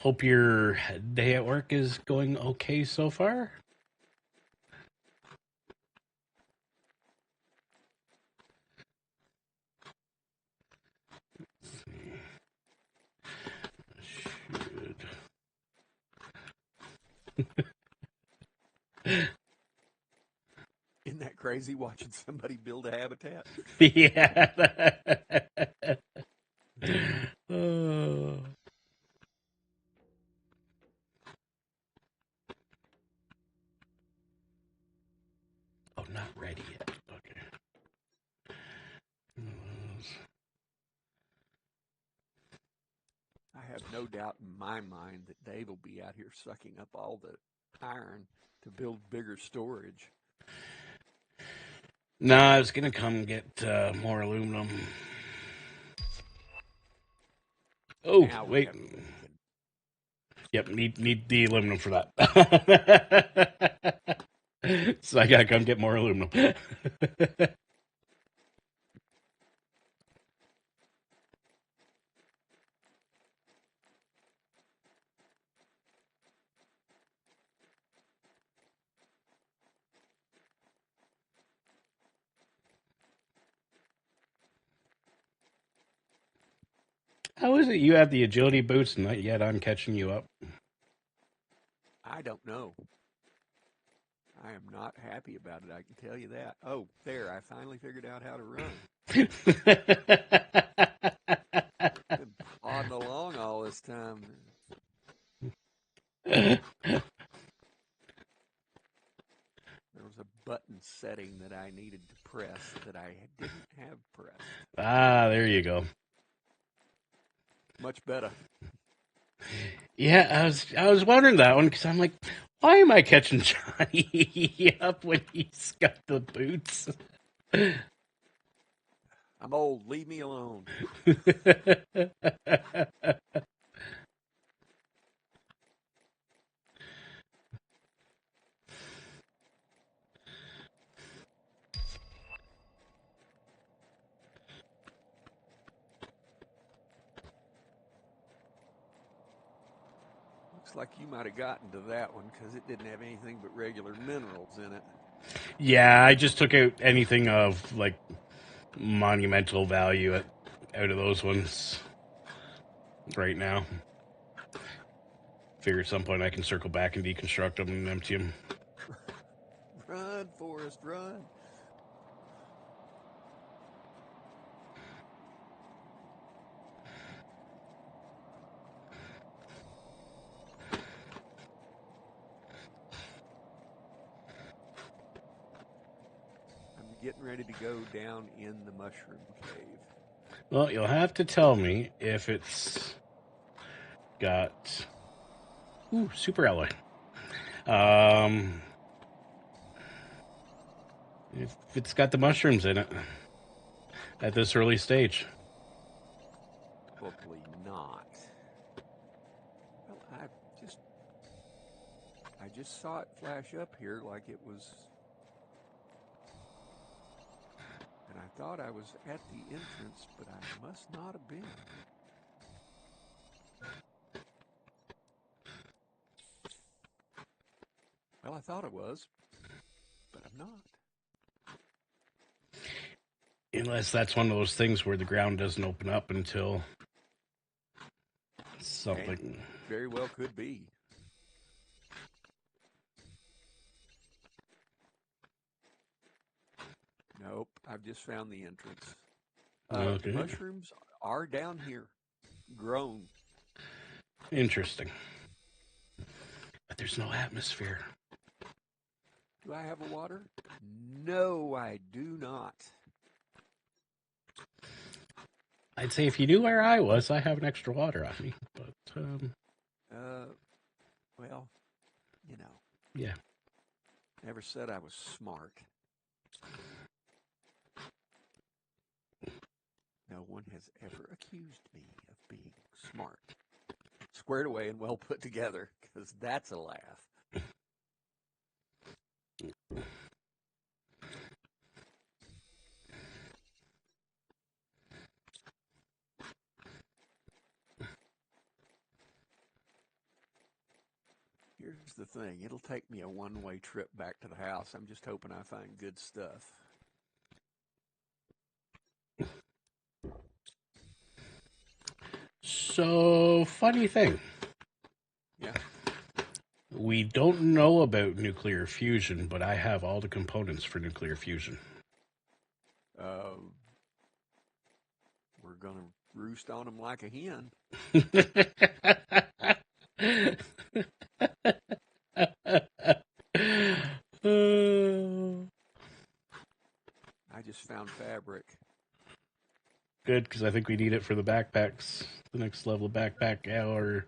A: Hope your day at work is going okay so far.
B: Isn't that crazy watching somebody build a habitat?
A: Yeah. Oh. Oh, not ready yet. Okay.
B: I have no no doubt in my mind that Dave will be out here sucking up all the iron to build bigger storage.
A: Nah, I was gonna come get more aluminum. Oh,
B: Now we
A: wait.
B: have to think.
A: Yep, need the aluminum for that. So I gotta come get more aluminum. How is it you have the agility boots and yet I'm catching you up?
B: I don't know. I am not happy about it. I can tell you that. Oh, there! I finally figured out how to run. Been plodding along all this time. There was a button setting that I needed to press that I didn't have pressed.
A: Ah, there you go.
B: Much better.
A: Yeah, I was wondering that one because I'm like, why am I catching Johnny up when he's got the boots?
B: I'm old. Leave me alone. Looks like you might have gotten to that one because it didn't have anything but regular minerals in it.
A: Yeah, I just took out anything of like monumental value out of those ones right now. Figure at some point I can circle back and deconstruct them and empty them.
B: Run, Forrest, run. I'm getting ready to go down in the mushroom cave.
A: Well, you'll have to tell me if it's got super alloy. Um, if it's got the mushrooms in it at this early stage.
B: Probably not. Well, I just saw it flash up here like it was, and I thought I was at the entrance, but I must not have been. Well, I thought it was, but I'm not.
A: Unless that's one of those things where the ground doesn't open up until
B: And
A: something.
B: very well could be. Nope, I've just found the entrance. The
A: Okay.
B: mushrooms are down here, grown.
A: Interesting. But there's no atmosphere.
B: Do I have a water? No, I do not.
A: I'd say if you knew where I was, I have an extra water on me. But,
B: Well, you know,
A: yeah.
B: never said I was smart. No one has ever accused me of being smart. Squared away and well put together, because that's a laugh. Here's the thing. It'll take me a one-way trip back to the house. I'm just hoping I find good stuff.
A: So, funny thing.
B: Yeah.
A: We don't know about nuclear fusion, but I have all the components for nuclear fusion.
B: Uh, we're going to roost on them like a hen. I just found fabric.
A: Good, because I think we need it for the backpacks. the next level backpack or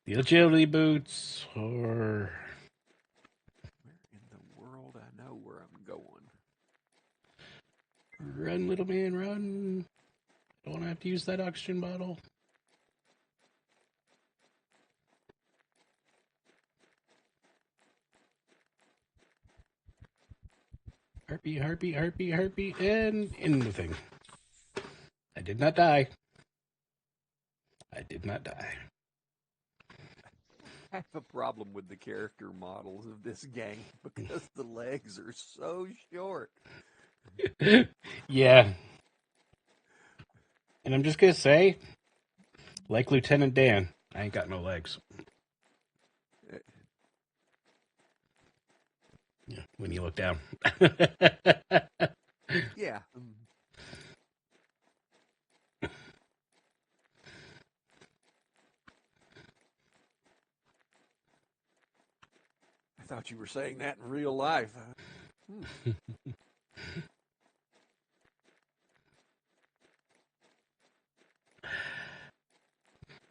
A: the agility boots or
B: Where in the world I know where I'm going?
A: run, little man, run. Don't want to have to use that oxygen bottle. Harpy, harpy, harpy, harpy, and in the thing. I did not die. I did not die.
B: I have a problem with the character models of this game because the legs are so short.
A: Yeah. And I'm just going to say, like Lieutenant Dan, I ain't got no legs.
B: Uh,
A: Yeah, when you look down.
B: Yeah. I thought you were saying that in real life.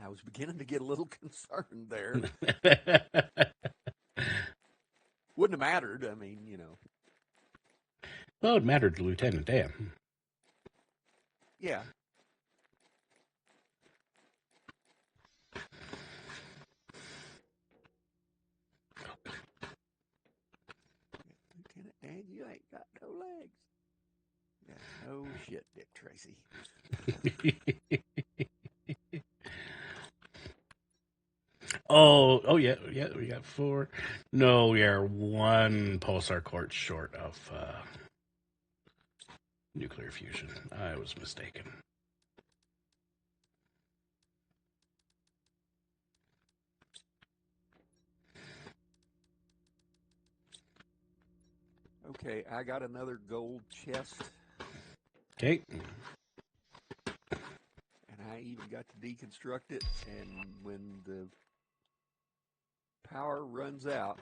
B: I was beginning to get a little concerned there. Wouldn't have mattered. I mean,
A: Well, it mattered to Lieutenant Dan.
B: yeah. Lieutenant Dan, you ain't got no legs. Yeah, no shit, Dick Tracy.
A: Oh, yeah, we got 4. No, we are 1 pulsar quartz short of nuclear fusion. I was mistaken.
B: Okay, I got another gold chest,
A: Okay.
B: and I even got to deconstruct it. And when the power runs out,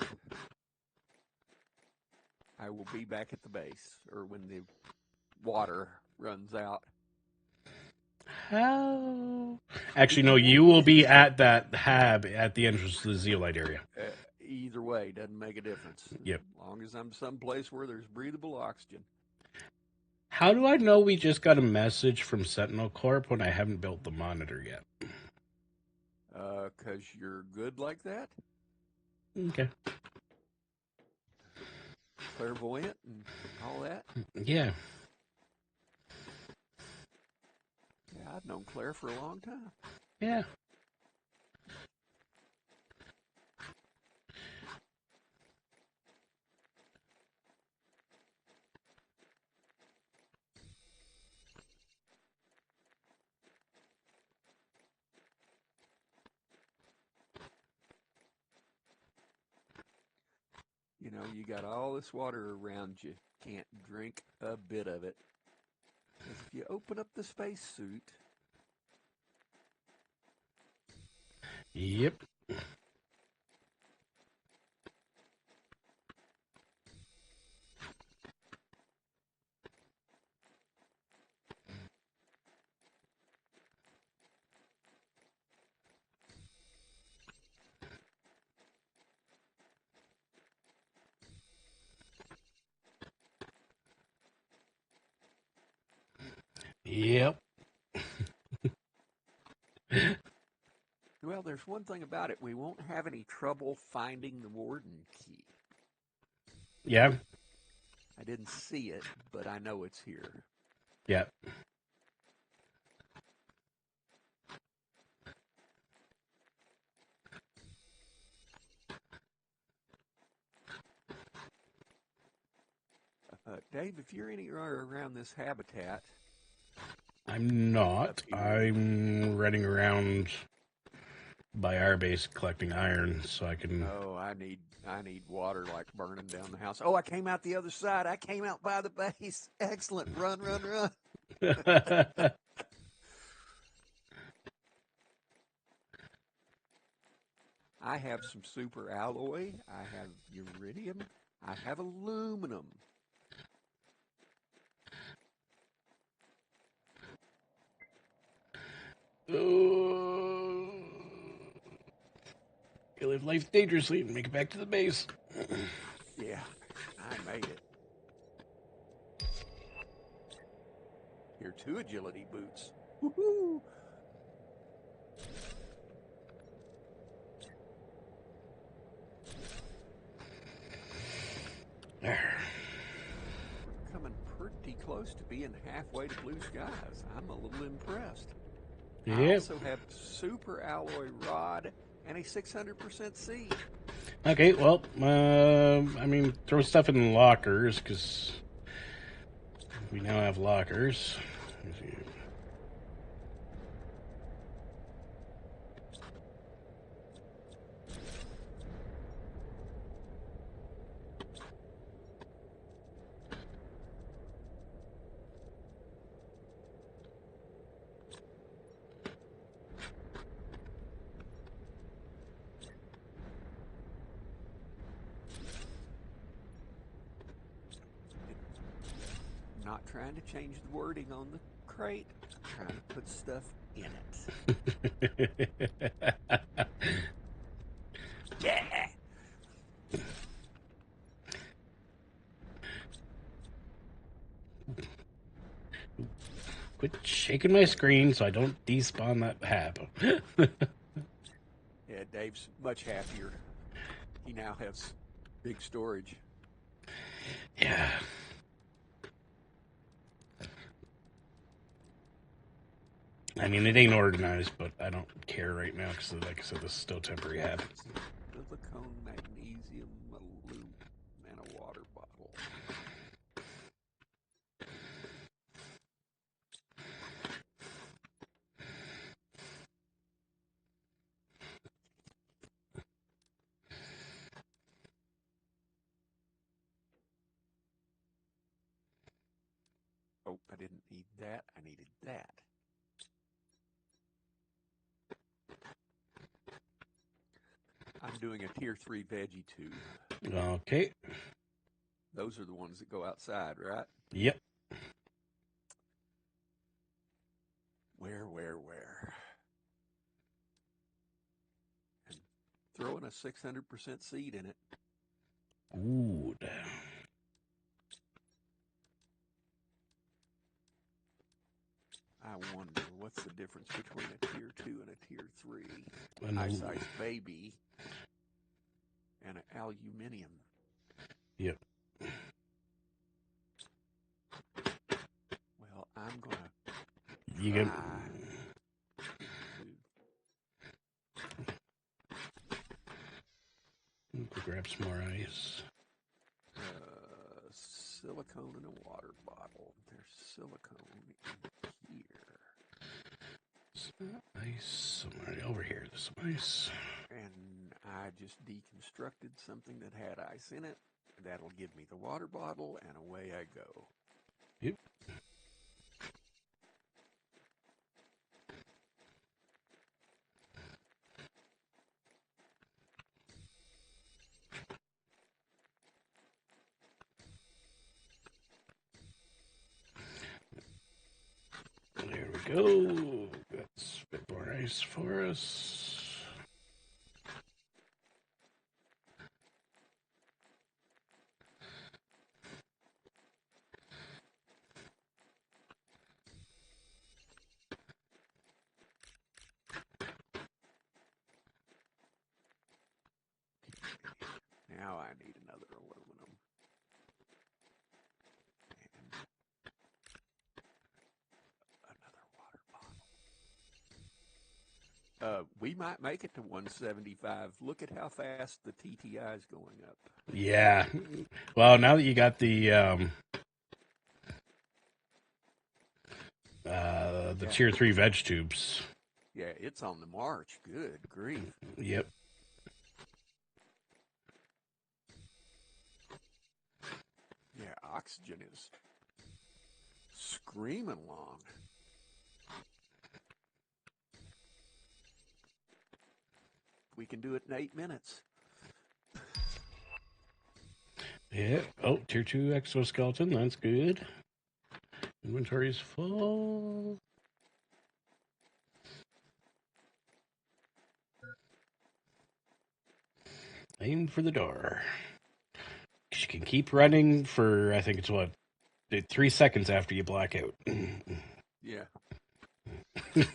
B: I will be back at the base, or when the water runs out.
A: How? Actually,
B: If
A: no,
B: you want,
A: you will be at that hab at the entrance to the zeolite area.
B: either way, doesn't make a difference.
A: Yep.
B: As long as I'm someplace where there's breathable oxygen.
A: How do I know we just got a message from Sentinel Corp when I haven't built the monitor yet?
B: 'Cause you're good like that,
A: Okay.
B: clairvoyant and all that.
A: Yeah.
B: Yeah, I've known Claire for a long time.
A: Yeah.
B: You got all this water around you, can't drink a bit of it. Because if you open up the spacesuit,
A: Yep. Yep.
B: well, there's one thing about it. We won't have any trouble finding the warden key.
A: Yeah.
B: I didn't see it, but I know it's here.
A: Yeah.
B: Dave, if you're anywhere around this habitat,
A: I'm not. I'm running around by our base collecting iron so I can.
B: oh, I need water like burning down the house. Oh, I came out the other side. I came out by the base. Excellent. Run, run, run. I have some super alloy. I have uridium. I have aluminum.
A: Oh, you live life dangerously and make it back to the base.
B: Yeah, I made it. Here, 2 agility boots. Woohoo! We're coming pretty close to being halfway to blue skies. I'm a little impressed. I
A: Yep.
B: also have super alloy rod and a 600% seed.
A: Okay, well, I mean, throw stuff in the lockers, because we now have lockers.
B: Not trying to change the wording on the crate. I'm trying to put stuff in it. Yeah!
A: Quit shaking my screen so I don't despawn that hab.
B: Yeah, Dave's much happier. He now has big storage.
A: Yeah. I mean, it ain't organized, but I don't care right now because, like I said, this is still temporary hab.
B: Silicone, magnesium, aluminum, and a water bottle. Oh, I didn't need that. I needed that. I'm doing a tier 3 veggie tube.
A: Okay.
B: Those are the ones that go outside, right?
A: Yep.
B: Where? And throwing a 600% seed in it.
A: Good.
B: I wonder what's the difference between a tier 2 and a tier 3. High-size baby and an aluminium.
A: Yep.
B: Well, I'm going to
A: You get. Grab some more ice.
B: Silicone in a water bottle. There's silicone in here.
A: Some ice somewhere over here. There's some ice.
B: And I just deconstructed something that had ice in it. That'll give me the water bottle, and away I go.
A: Yep. There we go. That's a bit more ice for us.
B: Now I need another aluminum. And another water bottle. We might make it to 175. Look at how fast the TTI is going up.
A: Yeah. Well, now that you got the tier 3 veg tubes.
B: Yeah, it's on the march. Good grief.
A: Yep.
B: Yeah, oxygen is screaming along. We can do it in 8 minutes.
A: Yeah. Oh, tier 2 exoskeleton. That's good. Inventory's full. Aim for the door. She can keep running for, I think it's what, 3 seconds after you black out.
B: Yeah. Come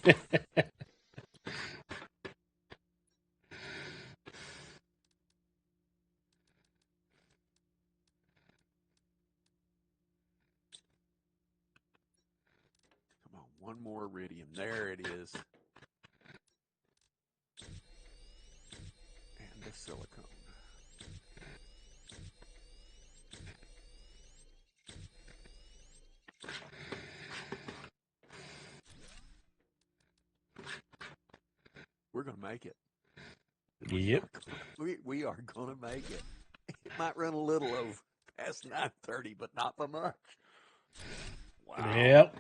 B: on, one more iridium. There it is. And the silicone. We're going to make it.
A: Yep.
B: We are going to make it. It might run a little over past 9:30, but not by much. Wow.
A: Yep.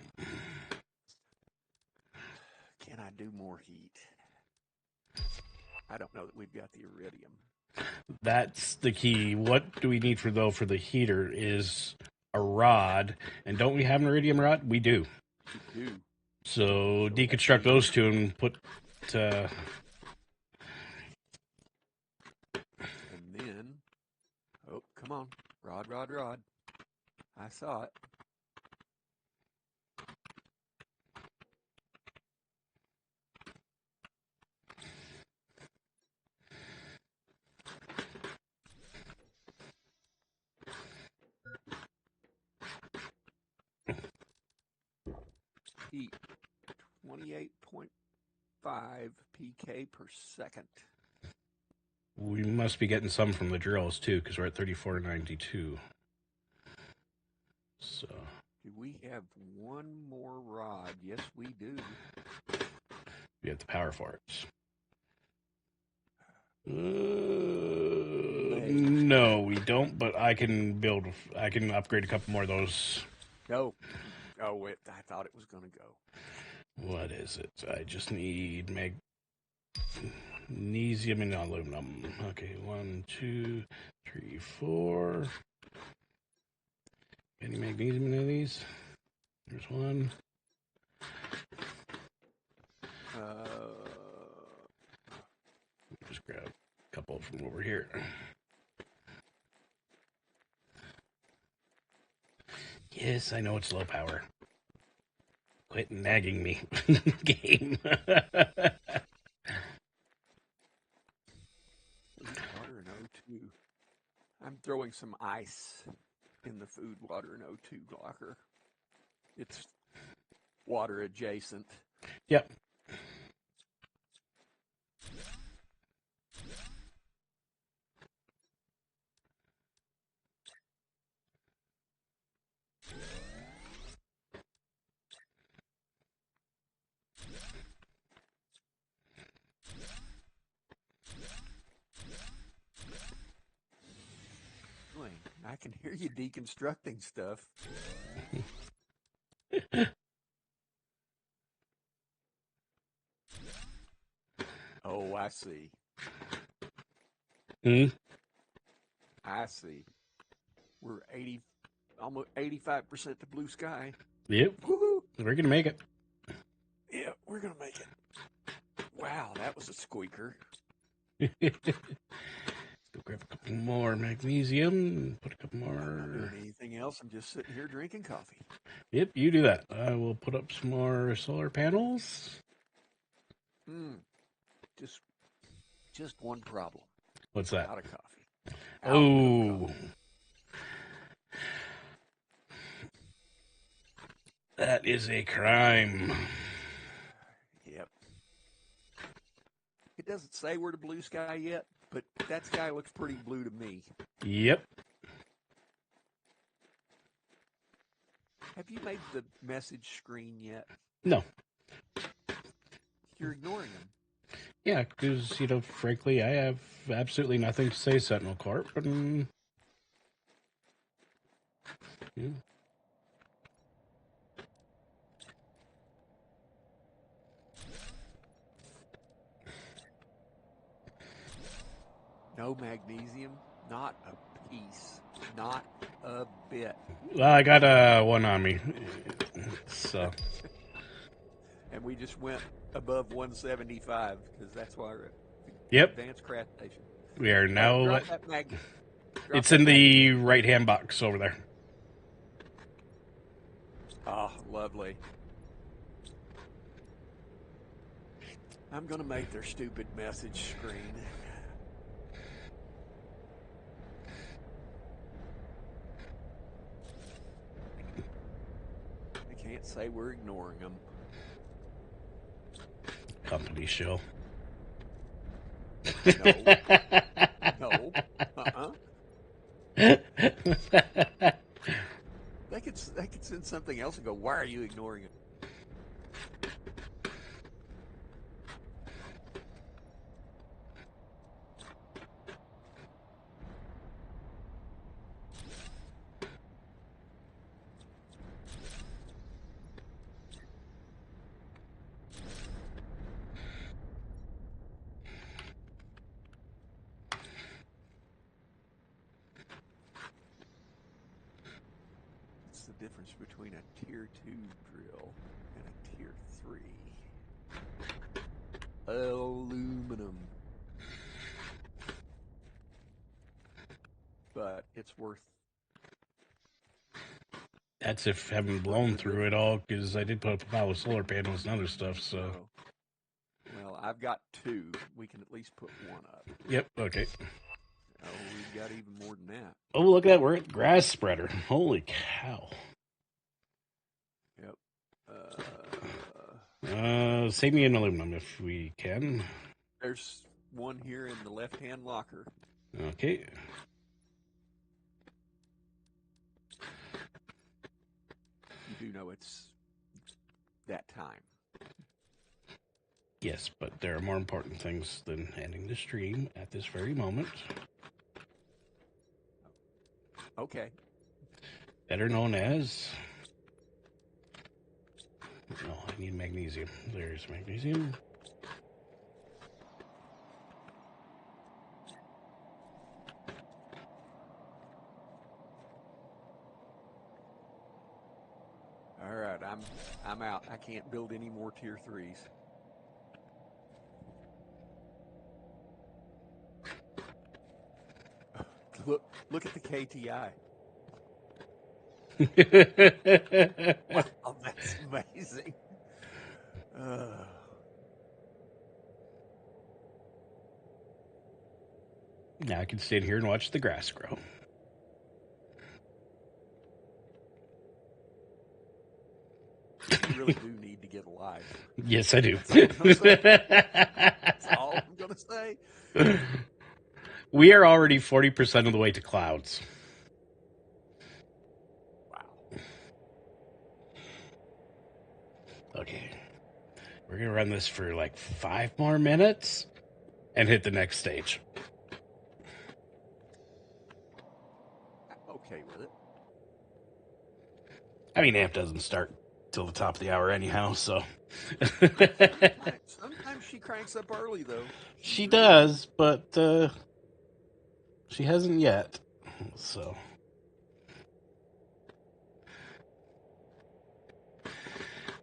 B: Can I do more heat? I don't know that we've got the iridium.
A: That's the key. What do we need for the heater is a rod. And don't we have an iridium rod? We do.
B: We do.
A: So deconstruct those two and put
B: and then, oh, come on. Rod. I saw it. Heat 28.5 pk per second.
A: we must be getting some from the drills too, because we're at 3492. So
B: Do we have one more rod? Yes, we do.
A: we have the power for it. No, we don't. But I can upgrade a couple more of those.
B: Go. Oh, I thought it was going to go.
A: What is it? I just need magnesium and aluminum. Okay, 1, 2, 3, 4. Any magnesium in any of these? There's one. Just grab a couple from over here. Yes, I know it's low power. Quit nagging me, game.
B: Water and O2. I'm throwing some ice in the food water and O2 locker. It's water adjacent.
A: Yep.
B: I can hear you deconstructing stuff. Oh, I see. I see. We're almost 85% to blue sky.
A: Yep.
B: Woo-hoo.
A: We're gonna make it.
B: Yeah, we're gonna make it. Wow, that was a squeaker.
A: Go grab a couple more magnesium. Put a couple more.
B: I'm not doing anything else. I'm just sitting here drinking coffee.
A: Yep, you do that. I will put up some more solar panels.
B: Just one problem.
A: What's that?
B: Out of coffee.
A: Oh. That is a crime.
B: Yep. It doesn't say we're to blue sky yet, but that sky looks pretty blue to me.
A: Yep.
B: Have you made the message screen yet?
A: No.
B: You're ignoring them.
A: Yeah, because, frankly, I have absolutely nothing to say, Sentinel Corp. And, yeah.
B: No magnesium, not a piece, not a bit.
A: Well, I got one on me. So.
B: And we just went above 175 because that's why we're at
A: Yep.
B: Advanced Craft Station.
A: We are now.
B: Drop that mag. Drop
A: It's
B: that
A: in the
B: magazine.
A: right-hand box over there.
B: Oh, lovely. I'm going to make their stupid message screen. I can't say we're ignoring them.
A: Company show.
B: No. No. Uh-uh. They could send something else and go, why are you ignoring it? What's the difference between a tier 2 drill and a tier 3? Aluminum. But it's worth.
A: That's if haven't blown through it all, because I did put up a pile of solar panels and other stuff, so.
B: Well, I've got 2. We can at least put 1 up.
A: Yep, okay.
B: Oh, we've got even more than that.
A: Oh, look at that. We're at grass spreader. Holy cow.
B: Yep.
A: Save me an aluminum if we can.
B: There's one here in the left-hand locker.
A: Okay.
B: You do know it's that time.
A: Yes, but there are more important things than ending the stream at this very moment.
B: Okay.
A: Better known as... No, I need magnesium. There's magnesium.
B: All right, I'm out. I can't build any more tier 3s. Look at the KTI. Wow, that's amazing.
A: Now I can stand here and watch the grass grow.
B: You really do need to get alive.
A: Yes, I do.
B: That's all I'm going to say.
A: We are already 40% of the way to clouds.
B: Wow.
A: Okay. We're going to run this for like 5 more minutes and hit the next stage.
B: Okay with it.
A: I mean, AMP doesn't start till the top of the hour anyhow, so.
B: Sometimes she cranks up early, though.
A: She does, but she hasn't yet, so.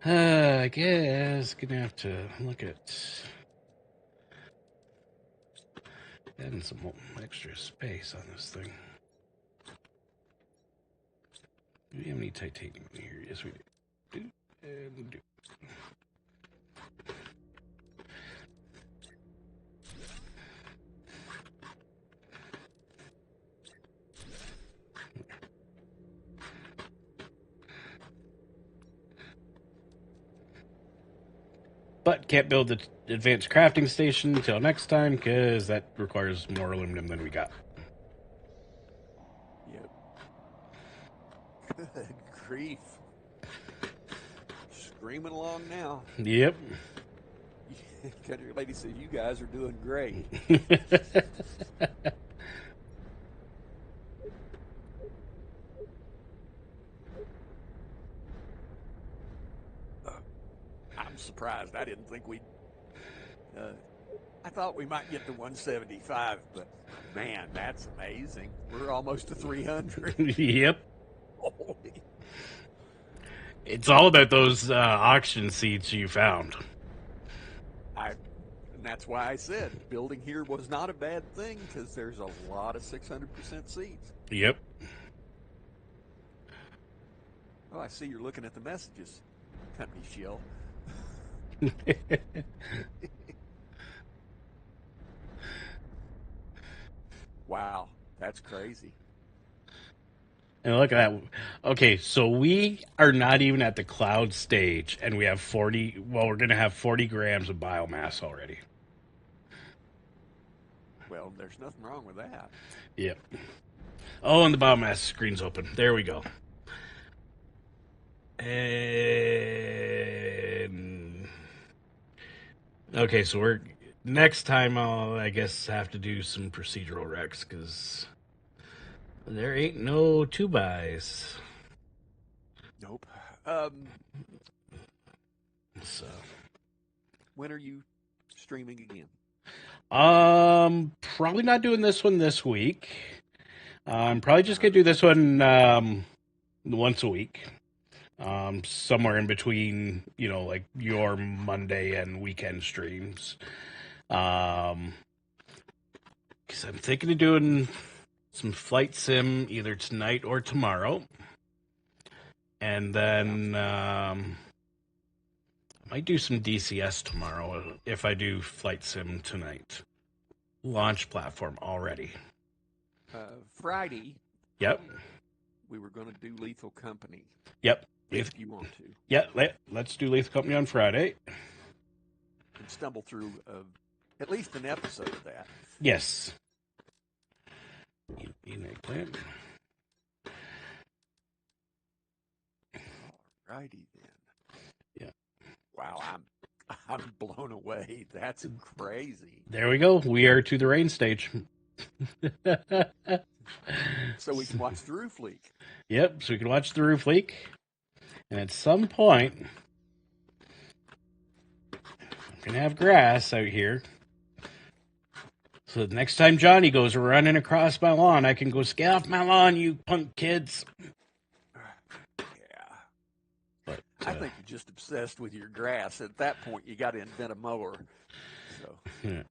A: I guess gonna have to look at adding some extra space on this thing. Do we have any titanium in here? Yes, we do. And we do. But can't build the advanced crafting station until next time because that requires more aluminum than we got.
B: Yep. Good grief. Screaming along now.
A: Yep.
B: Country lady said, you guys are doing great. I'm surprised. I didn't think we'd... I thought we might get to 175, but man, that's amazing. We're almost to 300.
A: Yep.
B: Holy.
A: It's all about those auction seats you found.
B: And that's why I said building here was not a bad thing because there's a lot of 600% seats.
A: Yep.
B: Oh, I see you're looking at the messages, company shill. Wow, that's crazy.
A: And look at that. Okay, so we are not even at the cloud stage, and we have 40. Well, we're going to have 40 grams of biomass already.
B: Well, there's nothing wrong with that.
A: Yep. Oh, and the biomass screen's open. There we go. And okay, so we're next time. I'll, I guess, have to do some procedural recs because there ain't no 2x.
B: Nope.
A: So,
B: When are you streaming again?
A: probably not doing this one this week. I'm probably just gonna do this one once a week. Somewhere in between, like your Monday and weekend streams. Because I'm thinking of doing some flight sim either tonight or tomorrow, and then I might do some DCS tomorrow if I do flight sim tonight. Launch platform already.
B: Friday.
A: Yep.
B: We were going to do Lethal Company.
A: Yep.
B: If you want to.
A: Yeah, let's do Lethal Company on Friday.
B: And stumble through at least an episode of that.
A: Yes. Eggplant.
B: Alrighty then.
A: Yeah.
B: Wow, I'm blown away. That's crazy.
A: There we go. We are to the rain stage.
B: So we can watch the roof leak.
A: Yep, so we can watch the roof leak. And at some point, I'm going to have grass out here. So the next time Johnny goes running across my lawn, I can go, "Get off my lawn, you punk kids."
B: Yeah.
A: But
B: I think you're just obsessed with your grass. At that point, you got to invent a mower. So.
A: Yeah.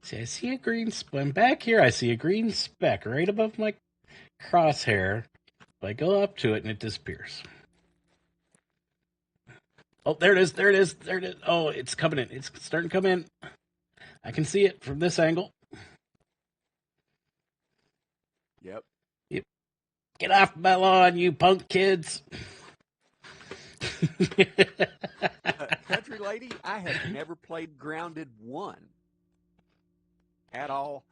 A: See, I see a green I'm back here. I see a green speck right above my crosshair. I go up to it and it disappears. Oh, there it is. There it is. There it is. Oh, it's coming in. It's starting to come in. I can see it from this angle.
B: Yep.
A: Get off my lawn, you punk kids.
B: Country lady, I have never played Grounded 1 at all.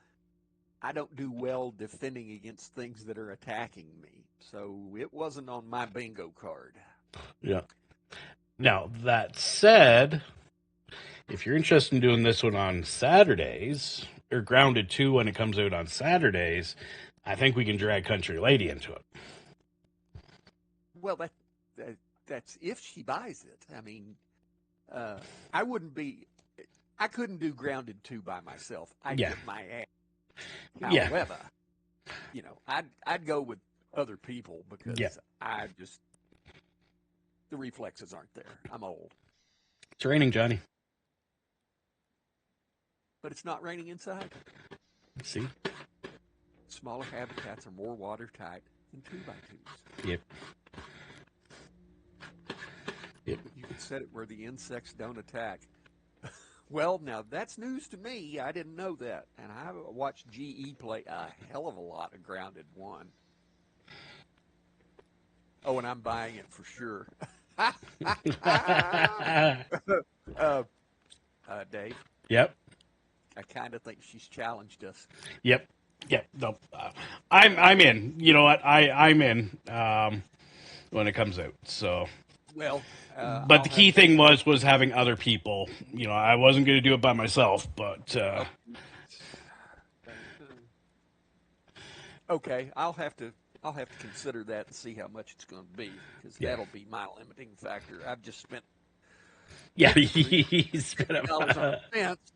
B: I don't do well defending against things that are attacking me. So it wasn't on my bingo card.
A: Yeah. Now, that said, if you're interested in doing this one on Saturdays, or Grounded 2 when it comes out on Saturdays, I think we can drag Country Lady into it.
B: Well, that's if she buys it. I mean, I couldn't do Grounded 2 by myself. I'd get my ass. However, I'd go with other people because the reflexes aren't there. I'm old.
A: It's raining, Johnny.
B: But it's not raining inside.
A: See?
B: Smaller habitats are more watertight than 2x2s.
A: Yep.
B: You can set it where the insects don't attack. Well, now that's news to me. I didn't know that. And I watched GE play a hell of a lot of Grounded 1. Oh, and I'm buying it for sure. Dave?
A: Yep.
B: I kind of think she's challenged us.
A: Yep. No, I'm in. You know what? I'm in when it comes out. So.
B: Well,
A: but the key thing was having other people. I wasn't going to do it by myself, but.
B: Okay, I'll have to consider that and see how much it's going to be because that'll be my limiting factor. I've just spent.
A: Yeah, he's spent
B: $50 on a fence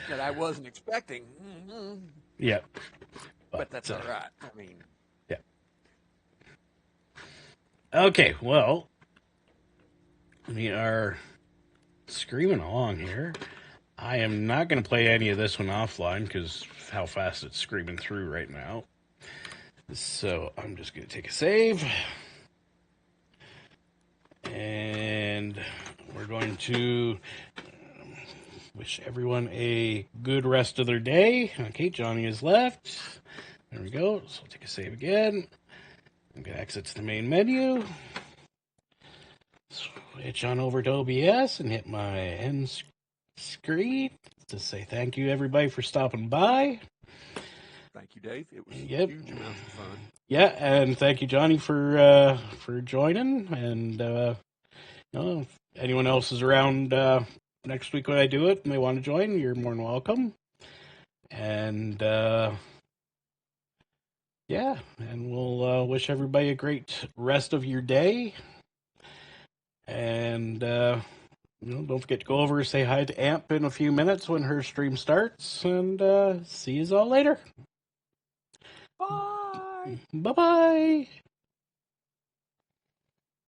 B: that I wasn't expecting. Mm-hmm.
A: Yeah,
B: but that's all right. I mean,
A: yeah. Okay, well, we are screaming along here. I am not going to play any of this one offline because how fast it's screaming through right now. So I'm just going to take a save. And we're going to wish everyone a good rest of their day. Okay, Johnny is left. There we go. So I'll take a save again. I'm going to exit to the main menu. Switch on over to OBS and hit my end screen to say thank you, everybody, for stopping by.
B: Thank you, Dave. It was huge amounts of fun.
A: Yeah, and thank you, Johnny, for joining. And if anyone else is around next week when I do it and they want to join, you're more than welcome. And and we'll wish everybody a great rest of your day. And don't forget to go over and say hi to Amp in a few minutes when her stream starts. And see you all later.
B: Bye.
A: Bye-bye.